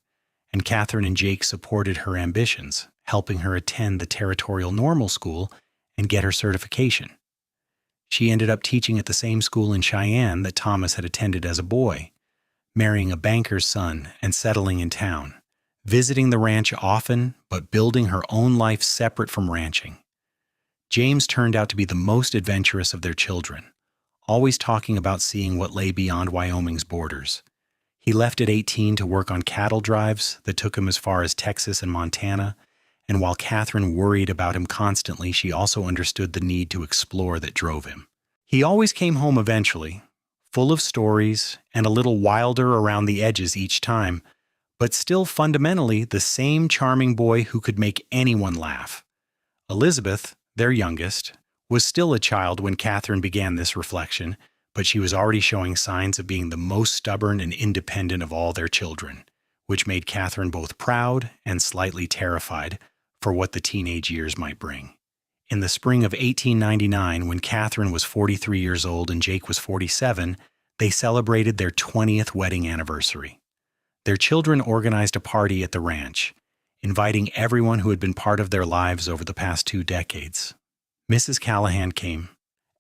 and Catherine and Jake supported her ambitions, helping her attend the Territorial Normal School and get her certification. She ended up teaching at the same school in Cheyenne that Thomas had attended as a boy, marrying a banker's son and settling in town, visiting the ranch often, but building her own life separate from ranching. James turned out to be the most adventurous of their children, always talking about seeing what lay beyond Wyoming's borders. He left at 18 to work on cattle drives that took him as far as Texas and Montana, and while Catherine worried about him constantly, she also understood the need to explore that drove him. He always came home eventually, full of stories and a little wilder around the edges each time, but still fundamentally the same charming boy who could make anyone laugh. Elizabeth, their youngest, was still a child when Catherine began this reflection, but she was already showing signs of being the most stubborn and independent of all their children, which made Catherine both proud and slightly terrified for what the teenage years might bring. In the spring of 1899, when Catherine was 43 years old and Jake was 47, they celebrated their 20th wedding anniversary. Their children organized a party at the ranch, inviting everyone who had been part of their lives over the past 2 decades. Mrs. Callahan came,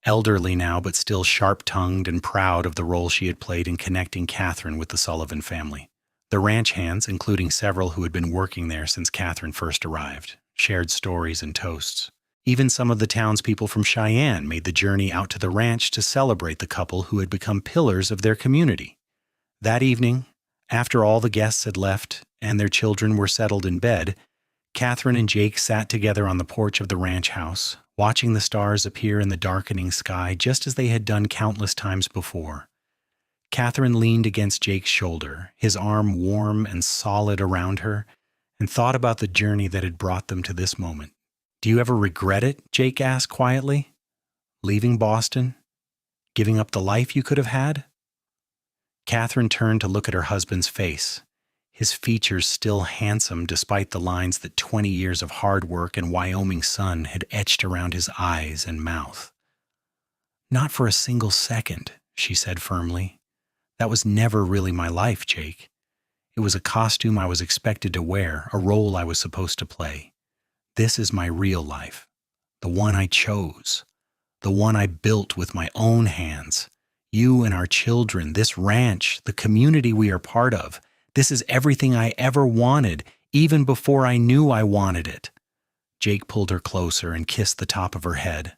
elderly now but still sharp-tongued and proud of the role she had played in connecting Catherine with the Sullivan family. The ranch hands, including several who had been working there since Catherine first arrived, shared stories and toasts. Even some of the townspeople from Cheyenne made the journey out to the ranch to celebrate the couple who had become pillars of their community. That evening, after all the guests had left and their children were settled in bed, Catherine and Jake sat together on the porch of the ranch house, watching the stars appear in the darkening sky just as they had done countless times before. Catherine leaned against Jake's shoulder, his arm warm and solid around her, and thought about the journey that had brought them to this moment. "Do you ever regret it?" Jake asked quietly. "Leaving Boston? Giving up the life you could have had?" Catherine turned to look at her husband's face, his features still handsome despite the lines that 20 years of hard work and Wyoming sun had etched around his eyes and mouth. "Not for a single second," she said firmly. "That was never really my life, Jake. It was a costume I was expected to wear, a role I was supposed to play. This is my real life, the one I chose, the one I built with my own hands. You and our children, this ranch, the community we are part of. This is everything I ever wanted, even before I knew I wanted it." Jake pulled her closer and kissed the top of her head.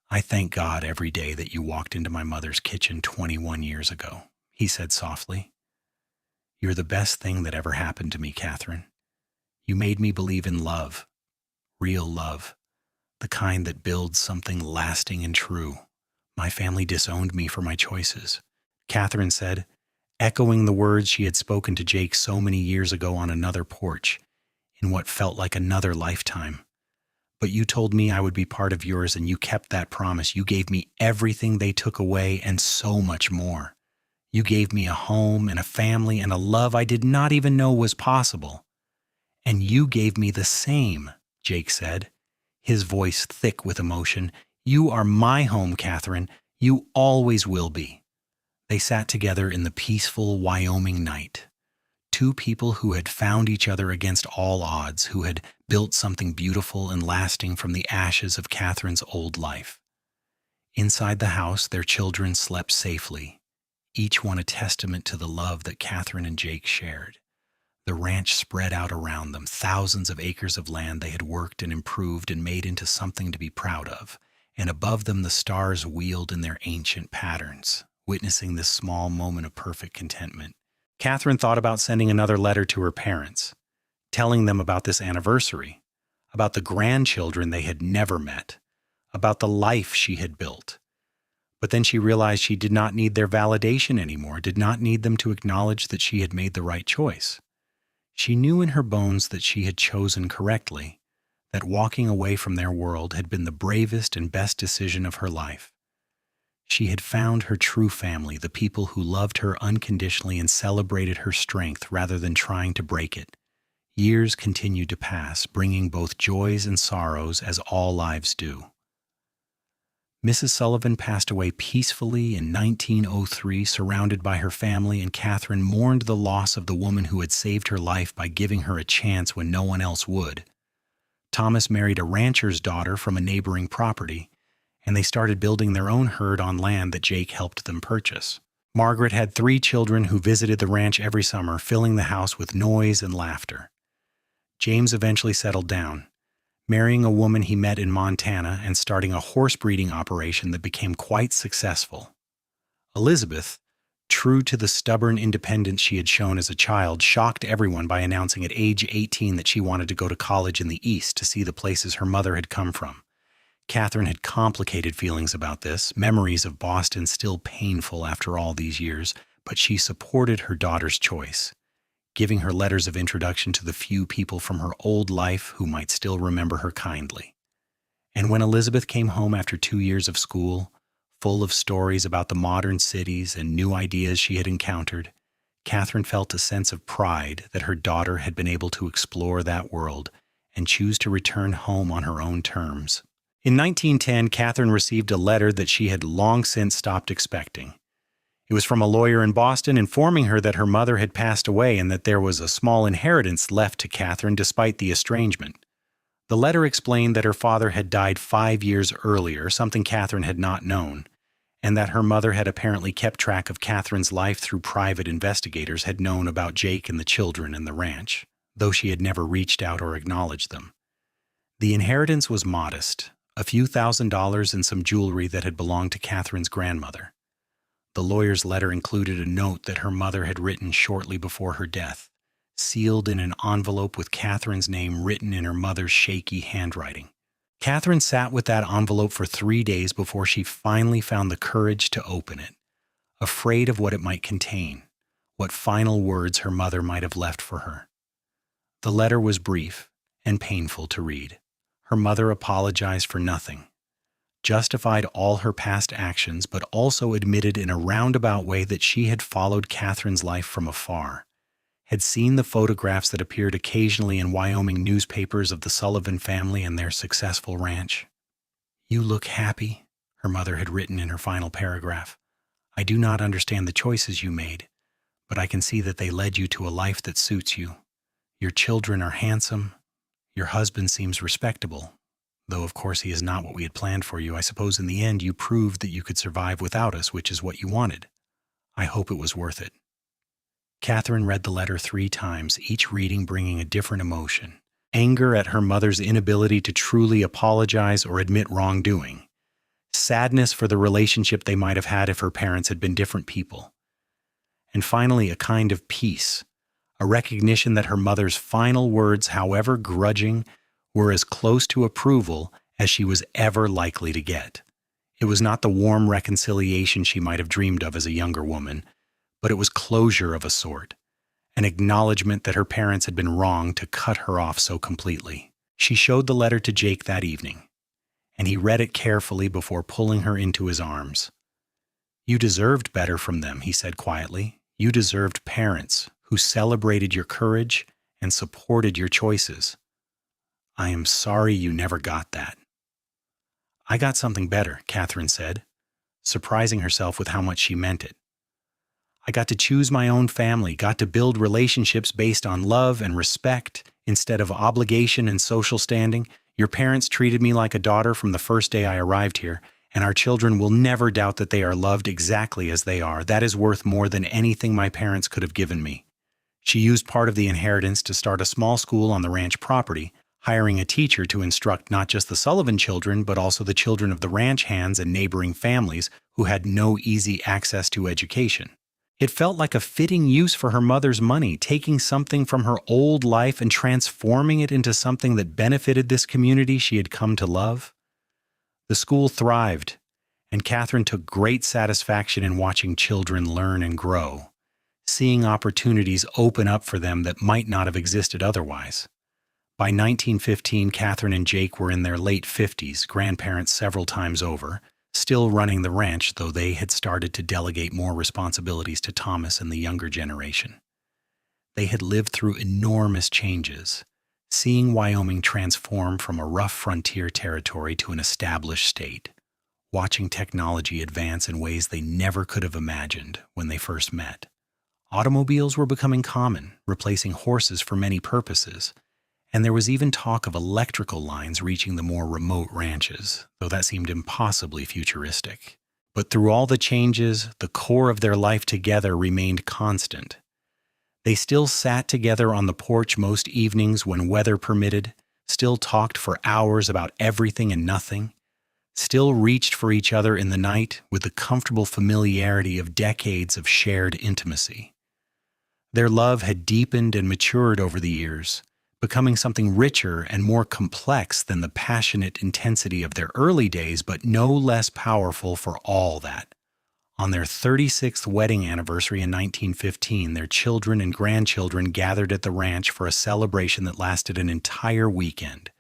"I thank God every day that you walked into my mother's kitchen 21 years ago," he said softly. "You're the best thing that ever happened to me, Catherine. You made me believe in love. Real love, the kind that builds something lasting and true. My family disowned me for my choices," Catherine said, echoing the words she had spoken to Jake so many years ago on another porch, in what felt like another lifetime. "But you told me I would be part of yours, and you kept that promise. You gave me everything they took away and so much more. You gave me a home and a family and a love I did not even know was possible. And you gave me the same," Jake said, his voice thick with emotion. "You are my home, Catherine. You always will be." They sat together in the peaceful Wyoming night. Two people who had found each other against all odds, who had built something beautiful and lasting from the ashes of Catherine's old life. Inside the house, their children slept safely, each one a testament to the love that Catherine and Jake shared. The ranch spread out around them, thousands of acres of land they had worked and improved and made into something to be proud of, and above them the stars wheeled in their ancient patterns, witnessing this small moment of perfect contentment. Catherine thought about sending another letter to her parents, telling them about this anniversary, about the grandchildren they had never met, about the life she had built. But then she realized she did not need their validation anymore, did not need them to acknowledge that she had made the right choice. She knew in her bones that she had chosen correctly, that walking away from their world had been the bravest and best decision of her life. She had found her true family, the people who loved her unconditionally and celebrated her strength rather than trying to break it. Years continued to pass, bringing both joys and sorrows as all lives do. Mrs. Sullivan passed away peacefully in 1903, surrounded by her family, and Catherine mourned the loss of the woman who had saved her life by giving her a chance when no one else would. Thomas married a rancher's daughter from a neighboring property, and they started building their own herd on land that Jake helped them purchase. Margaret had 3 children who visited the ranch every summer, filling the house with noise and laughter. James eventually settled down, marrying a woman he met in Montana and starting a horse breeding operation that became quite successful. Elizabeth, true to the stubborn independence she had shown as a child, shocked everyone by announcing at age 18 that she wanted to go to college in the East to see the places her mother had come from. Catherine had complicated feelings about this, memories of Boston still painful after all these years, but she supported her daughter's choice, giving her letters of introduction to the few people from her old life who might still remember her kindly. And when Elizabeth came home after 2 years of school, full of stories about the modern cities and new ideas she had encountered, Catherine felt a sense of pride that her daughter had been able to explore that world and choose to return home on her own terms. In 1910, Catherine received a letter that she had long since stopped expecting. It was from a lawyer in Boston informing her that her mother had passed away and that there was a small inheritance left to Catherine despite the estrangement. The letter explained that her father had died 5 years earlier, something Catherine had not known, and that her mother had apparently kept track of Catherine's life through private investigators had known about Jake and the children and the ranch, though she had never reached out or acknowledged them. The inheritance was modest, a few $1,000s and some jewelry that had belonged to Catherine's grandmother. The lawyer's letter included a note that her mother had written shortly before her death, sealed in an envelope with Catherine's name written in her mother's shaky handwriting. Catherine sat with that envelope for 3 days before she finally found the courage to open it, afraid of what it might contain, what final words her mother might have left for her. The letter was brief and painful to read. Her mother apologized for nothing, justified all her past actions, but also admitted in a roundabout way that she had followed Catherine's life from afar, had seen the photographs that appeared occasionally in Wyoming newspapers of the Sullivan family and their successful ranch. "You look happy," her mother had written in her final paragraph. "I do not understand the choices you made, but I can see that they led you to a life that suits you. Your children are handsome. Your husband seems respectable. Though, of course, he is not what we had planned for you. I suppose in the end you proved that you could survive without us, which is what you wanted. I hope it was worth it." Catherine read the letter 3 times, each reading bringing a different emotion. Anger at her mother's inability to truly apologize or admit wrongdoing. Sadness for the relationship they might have had if her parents had been different people. And finally, a kind of peace, a recognition that her mother's final words, however grudging, were as close to approval as she was ever likely to get. It was not the warm reconciliation she might have dreamed of as a younger woman, but it was closure of a sort, an acknowledgement that her parents had been wrong to cut her off so completely. She showed the letter to Jake that evening, and he read it carefully before pulling her into his arms. "You deserved better from them," he said quietly. "You deserved parents who celebrated your courage and supported your choices. I am sorry you never got that." "I got something better," Catherine said, surprising herself with how much she meant it. "I got to choose my own family, got to build relationships based on love and respect instead of obligation and social standing. Your parents treated me like a daughter from the first day I arrived here, and our children will never doubt that they are loved exactly as they are. That is worth more than anything my parents could have given me." She used part of the inheritance to start a small school on the ranch property, hiring a teacher to instruct not just the Sullivan children, but also the children of the ranch hands and neighboring families who had no easy access to education. It felt like a fitting use for her mother's money, taking something from her old life and transforming it into something that benefited this community she had come to love. The school thrived, and Catherine took great satisfaction in watching children learn and grow, seeing opportunities open up for them that might not have existed otherwise. By 1915, Catherine and Jake were in their late 50s, grandparents several times over, still running the ranch, though they had started to delegate more responsibilities to Thomas and the younger generation. They had lived through enormous changes, seeing Wyoming transform from a rough frontier territory to an established state, watching technology advance in ways they never could have imagined when they first met. Automobiles were becoming common, replacing horses for many purposes, and there was even talk of electrical lines reaching the more remote ranches, though that seemed impossibly futuristic. But through all the changes, the core of their life together remained constant. They still sat together on the porch most evenings when weather permitted, still talked for hours about everything and nothing, still reached for each other in the night with the comfortable familiarity of decades of shared intimacy. Their love had deepened and matured over the years, becoming something richer and more complex than the passionate intensity of their early days, but no less powerful for all that. On their 36th wedding anniversary in 1915, their children and grandchildren gathered at the ranch for a celebration that lasted an entire weekend.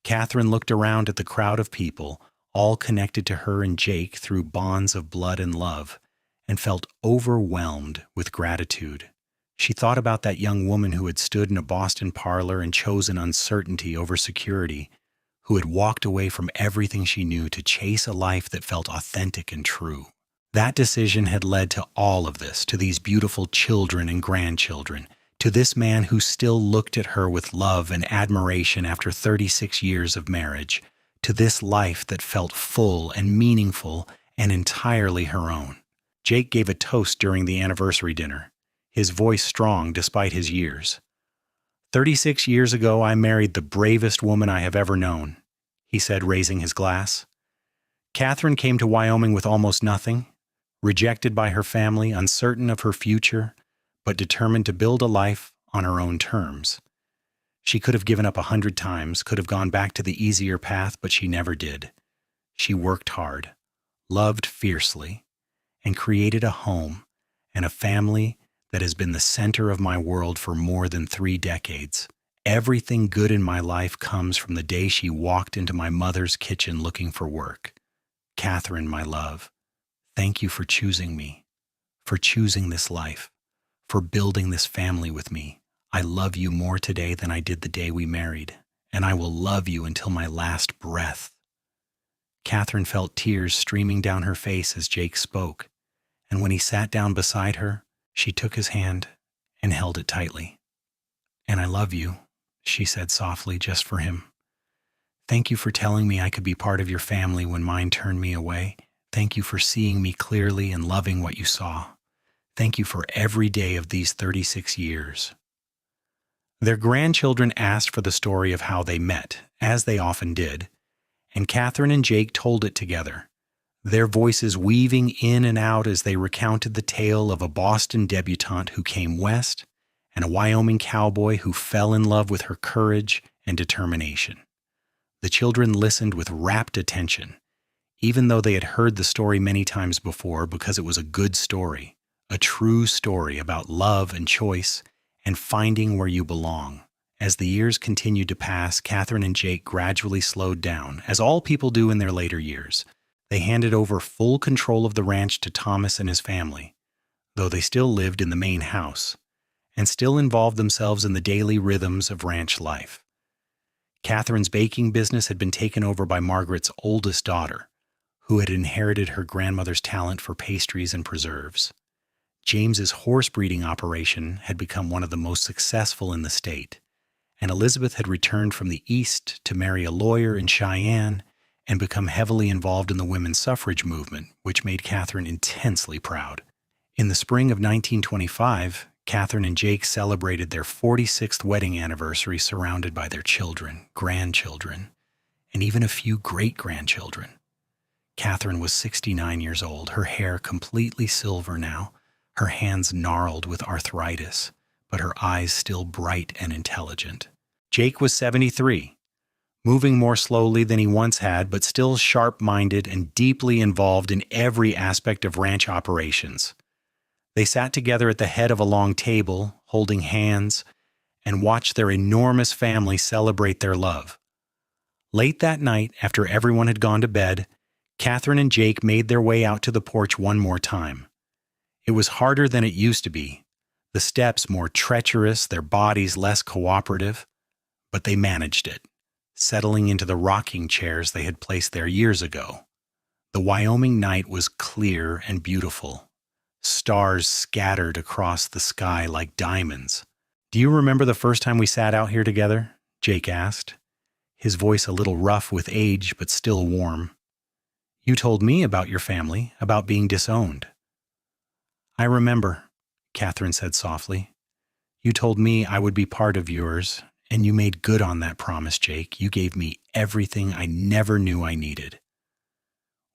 Catherine looked around at the crowd of people, all connected to her and Jake through bonds of blood and love, and felt overwhelmed with gratitude. She thought about that young woman who had stood in a Boston parlor and chosen uncertainty over security, who had walked away from everything she knew to chase a life that felt authentic and true. That decision had led to all of this, to these beautiful children and grandchildren, to this man who still looked at her with love and admiration after 36 years of marriage, to this life that felt full and meaningful and entirely her own. Jake gave a toast during the anniversary dinner, his voice strong despite his years. 36 years ago, I married the bravest woman I have ever known, he said, raising his glass. Catherine came to Wyoming with almost nothing, rejected by her family, uncertain of her future, but determined to build a life on her own terms. She could have given up 100 times, could have gone back to the easier path, but she never did. She worked hard, loved fiercely, and created a home and a family that has been the center of my world for more than 3 decades. Everything good in my life comes from the day she walked into my mother's kitchen looking for work. Catherine, my love, thank you for choosing me, for choosing this life, for building this family with me. I love you more today than I did the day we married, and I will love you until my last breath. Catherine felt tears streaming down her face as Jake spoke, and when he sat down beside her, she took his hand and held it tightly. "And I love you," she said softly, just for him. "Thank you for telling me I could be part of your family when mine turned me away. Thank you for seeing me clearly and loving what you saw. Thank you for every day of these 36 years." Their grandchildren asked for the story of how they met, as they often did, and Catherine and Jake told it together, their voices weaving in and out as they recounted the tale of a Boston debutante who came west and a Wyoming cowboy who fell in love with her courage and determination. The children listened with rapt attention, even though they had heard the story many times before, because it was a good story, a true story about love and choice and finding where you belong. As the years continued to pass, Catherine and Jake gradually slowed down, as all people do in their later years. They handed over full control of the ranch to Thomas and his family, though they still lived in the main house, and still involved themselves in the daily rhythms of ranch life. Catherine's baking business had been taken over by Margaret's oldest daughter, who had inherited her grandmother's talent for pastries and preserves. James's horse breeding operation had become one of the most successful in the state, and Elizabeth had returned from the East to marry a lawyer in Cheyenne and become heavily involved in the women's suffrage movement, which made Catherine intensely proud. In the spring of 1925, Catherine and Jake celebrated their 46th wedding anniversary surrounded by their children, grandchildren, and even a few great-grandchildren. Catherine was 69 years old, her hair completely silver now, her hands gnarled with arthritis, but her eyes still bright and intelligent. Jake was 73, moving more slowly than he once had, but still sharp-minded and deeply involved in every aspect of ranch operations. They sat together at the head of a long table, holding hands, and watched their enormous family celebrate their love. Late that night, after everyone had gone to bed, Catherine and Jake made their way out to the porch one more time. It was harder than it used to be, the steps more treacherous, their bodies less cooperative, but they managed it, settling into the rocking chairs they had placed there years ago. The Wyoming night was clear and beautiful. Stars scattered across the sky like diamonds. "Do you remember the first time we sat out here together?" Jake asked, his voice a little rough with age but still warm. "You told me about your family, about being disowned." "I remember," Catherine said softly. "You told me I would be part of yours, and you made good on that promise, Jake. You gave me everything I never knew I needed."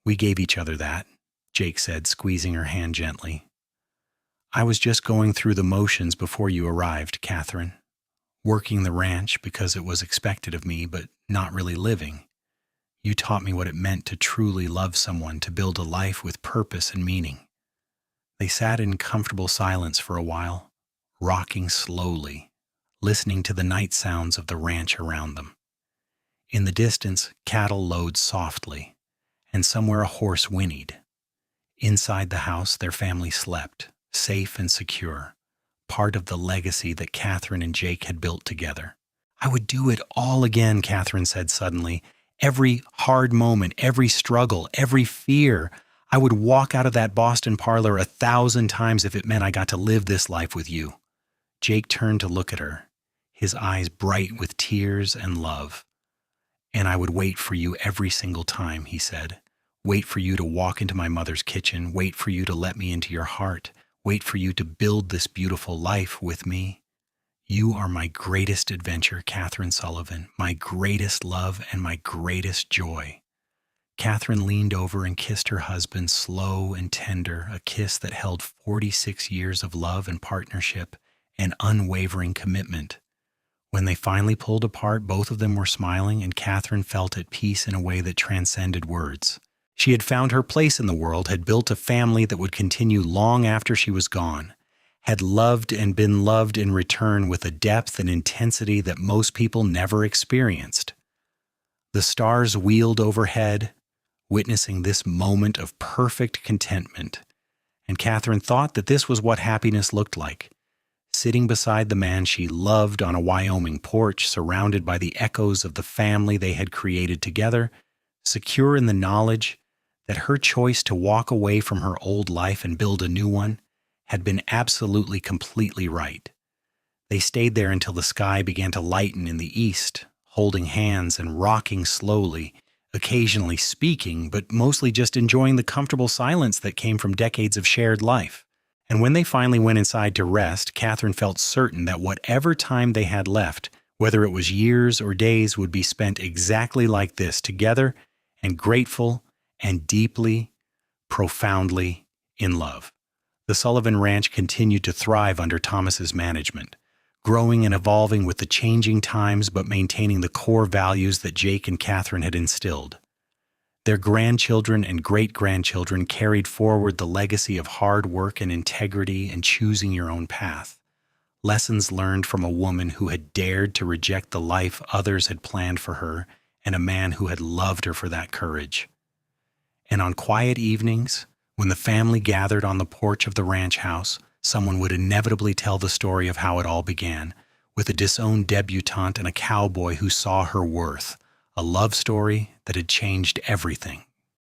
"We gave each other that," Jake said, squeezing her hand gently. "I was just going through the motions before you arrived, Catherine. Working the ranch because it was expected of me, but not really living. You taught me what it meant to truly love someone, to build a life with purpose and meaning." They sat in comfortable silence for a while, rocking slowly, listening to the night sounds of the ranch around them. In the distance, cattle lowed softly, and somewhere a horse whinnied. Inside the house, their family slept, safe and secure, part of the legacy that Catherine and Jake had built together. "I would do it all again," Catherine said suddenly. "Every hard moment, every struggle, every fear. I would walk out of that Boston parlor 1,000 times if it meant I got to live this life with you." Jake turned to look at her, his eyes bright with tears and love. "And I would wait for you every single time," he said. "Wait for you to walk into my mother's kitchen. Wait for you to let me into your heart. Wait for you to build this beautiful life with me. You are my greatest adventure, Catherine Sullivan, my greatest love and my greatest joy." Catherine leaned over and kissed her husband, slow and tender, a kiss that held 46 years of love and partnership and unwavering commitment. When they finally pulled apart, both of them were smiling, and Catherine felt at peace in a way that transcended words. She had found her place in the world, had built a family that would continue long after she was gone, had loved and been loved in return with a depth and intensity that most people never experienced. The stars wheeled overhead, witnessing this moment of perfect contentment, and Catherine thought that this was what happiness looked like. Sitting beside the man she loved on a Wyoming porch, surrounded by the echoes of the family they had created together, secure in the knowledge that her choice to walk away from her old life and build a new one had been absolutely, completely right. They stayed there until the sky began to lighten in the east, holding hands and rocking slowly, occasionally speaking, but mostly just enjoying the comfortable silence that came from decades of shared life. And when they finally went inside to rest, Catherine felt certain that whatever time they had left, whether it was years or days, would be spent exactly like this, together and grateful and deeply, profoundly in love. The Sullivan Ranch continued to thrive under Thomas's management, growing and evolving with the changing times but maintaining the core values that Jake and Catherine had instilled. Their grandchildren and great-grandchildren carried forward the legacy of hard work and integrity and choosing your own path. Lessons learned from a woman who had dared to reject the life others had planned for her, and a man who had loved her for that courage. And on quiet evenings, when the family gathered on the porch of the ranch house, someone would inevitably tell the story of how it all began, with a disowned debutante and a cowboy who saw her worth, a love story that had changed everything.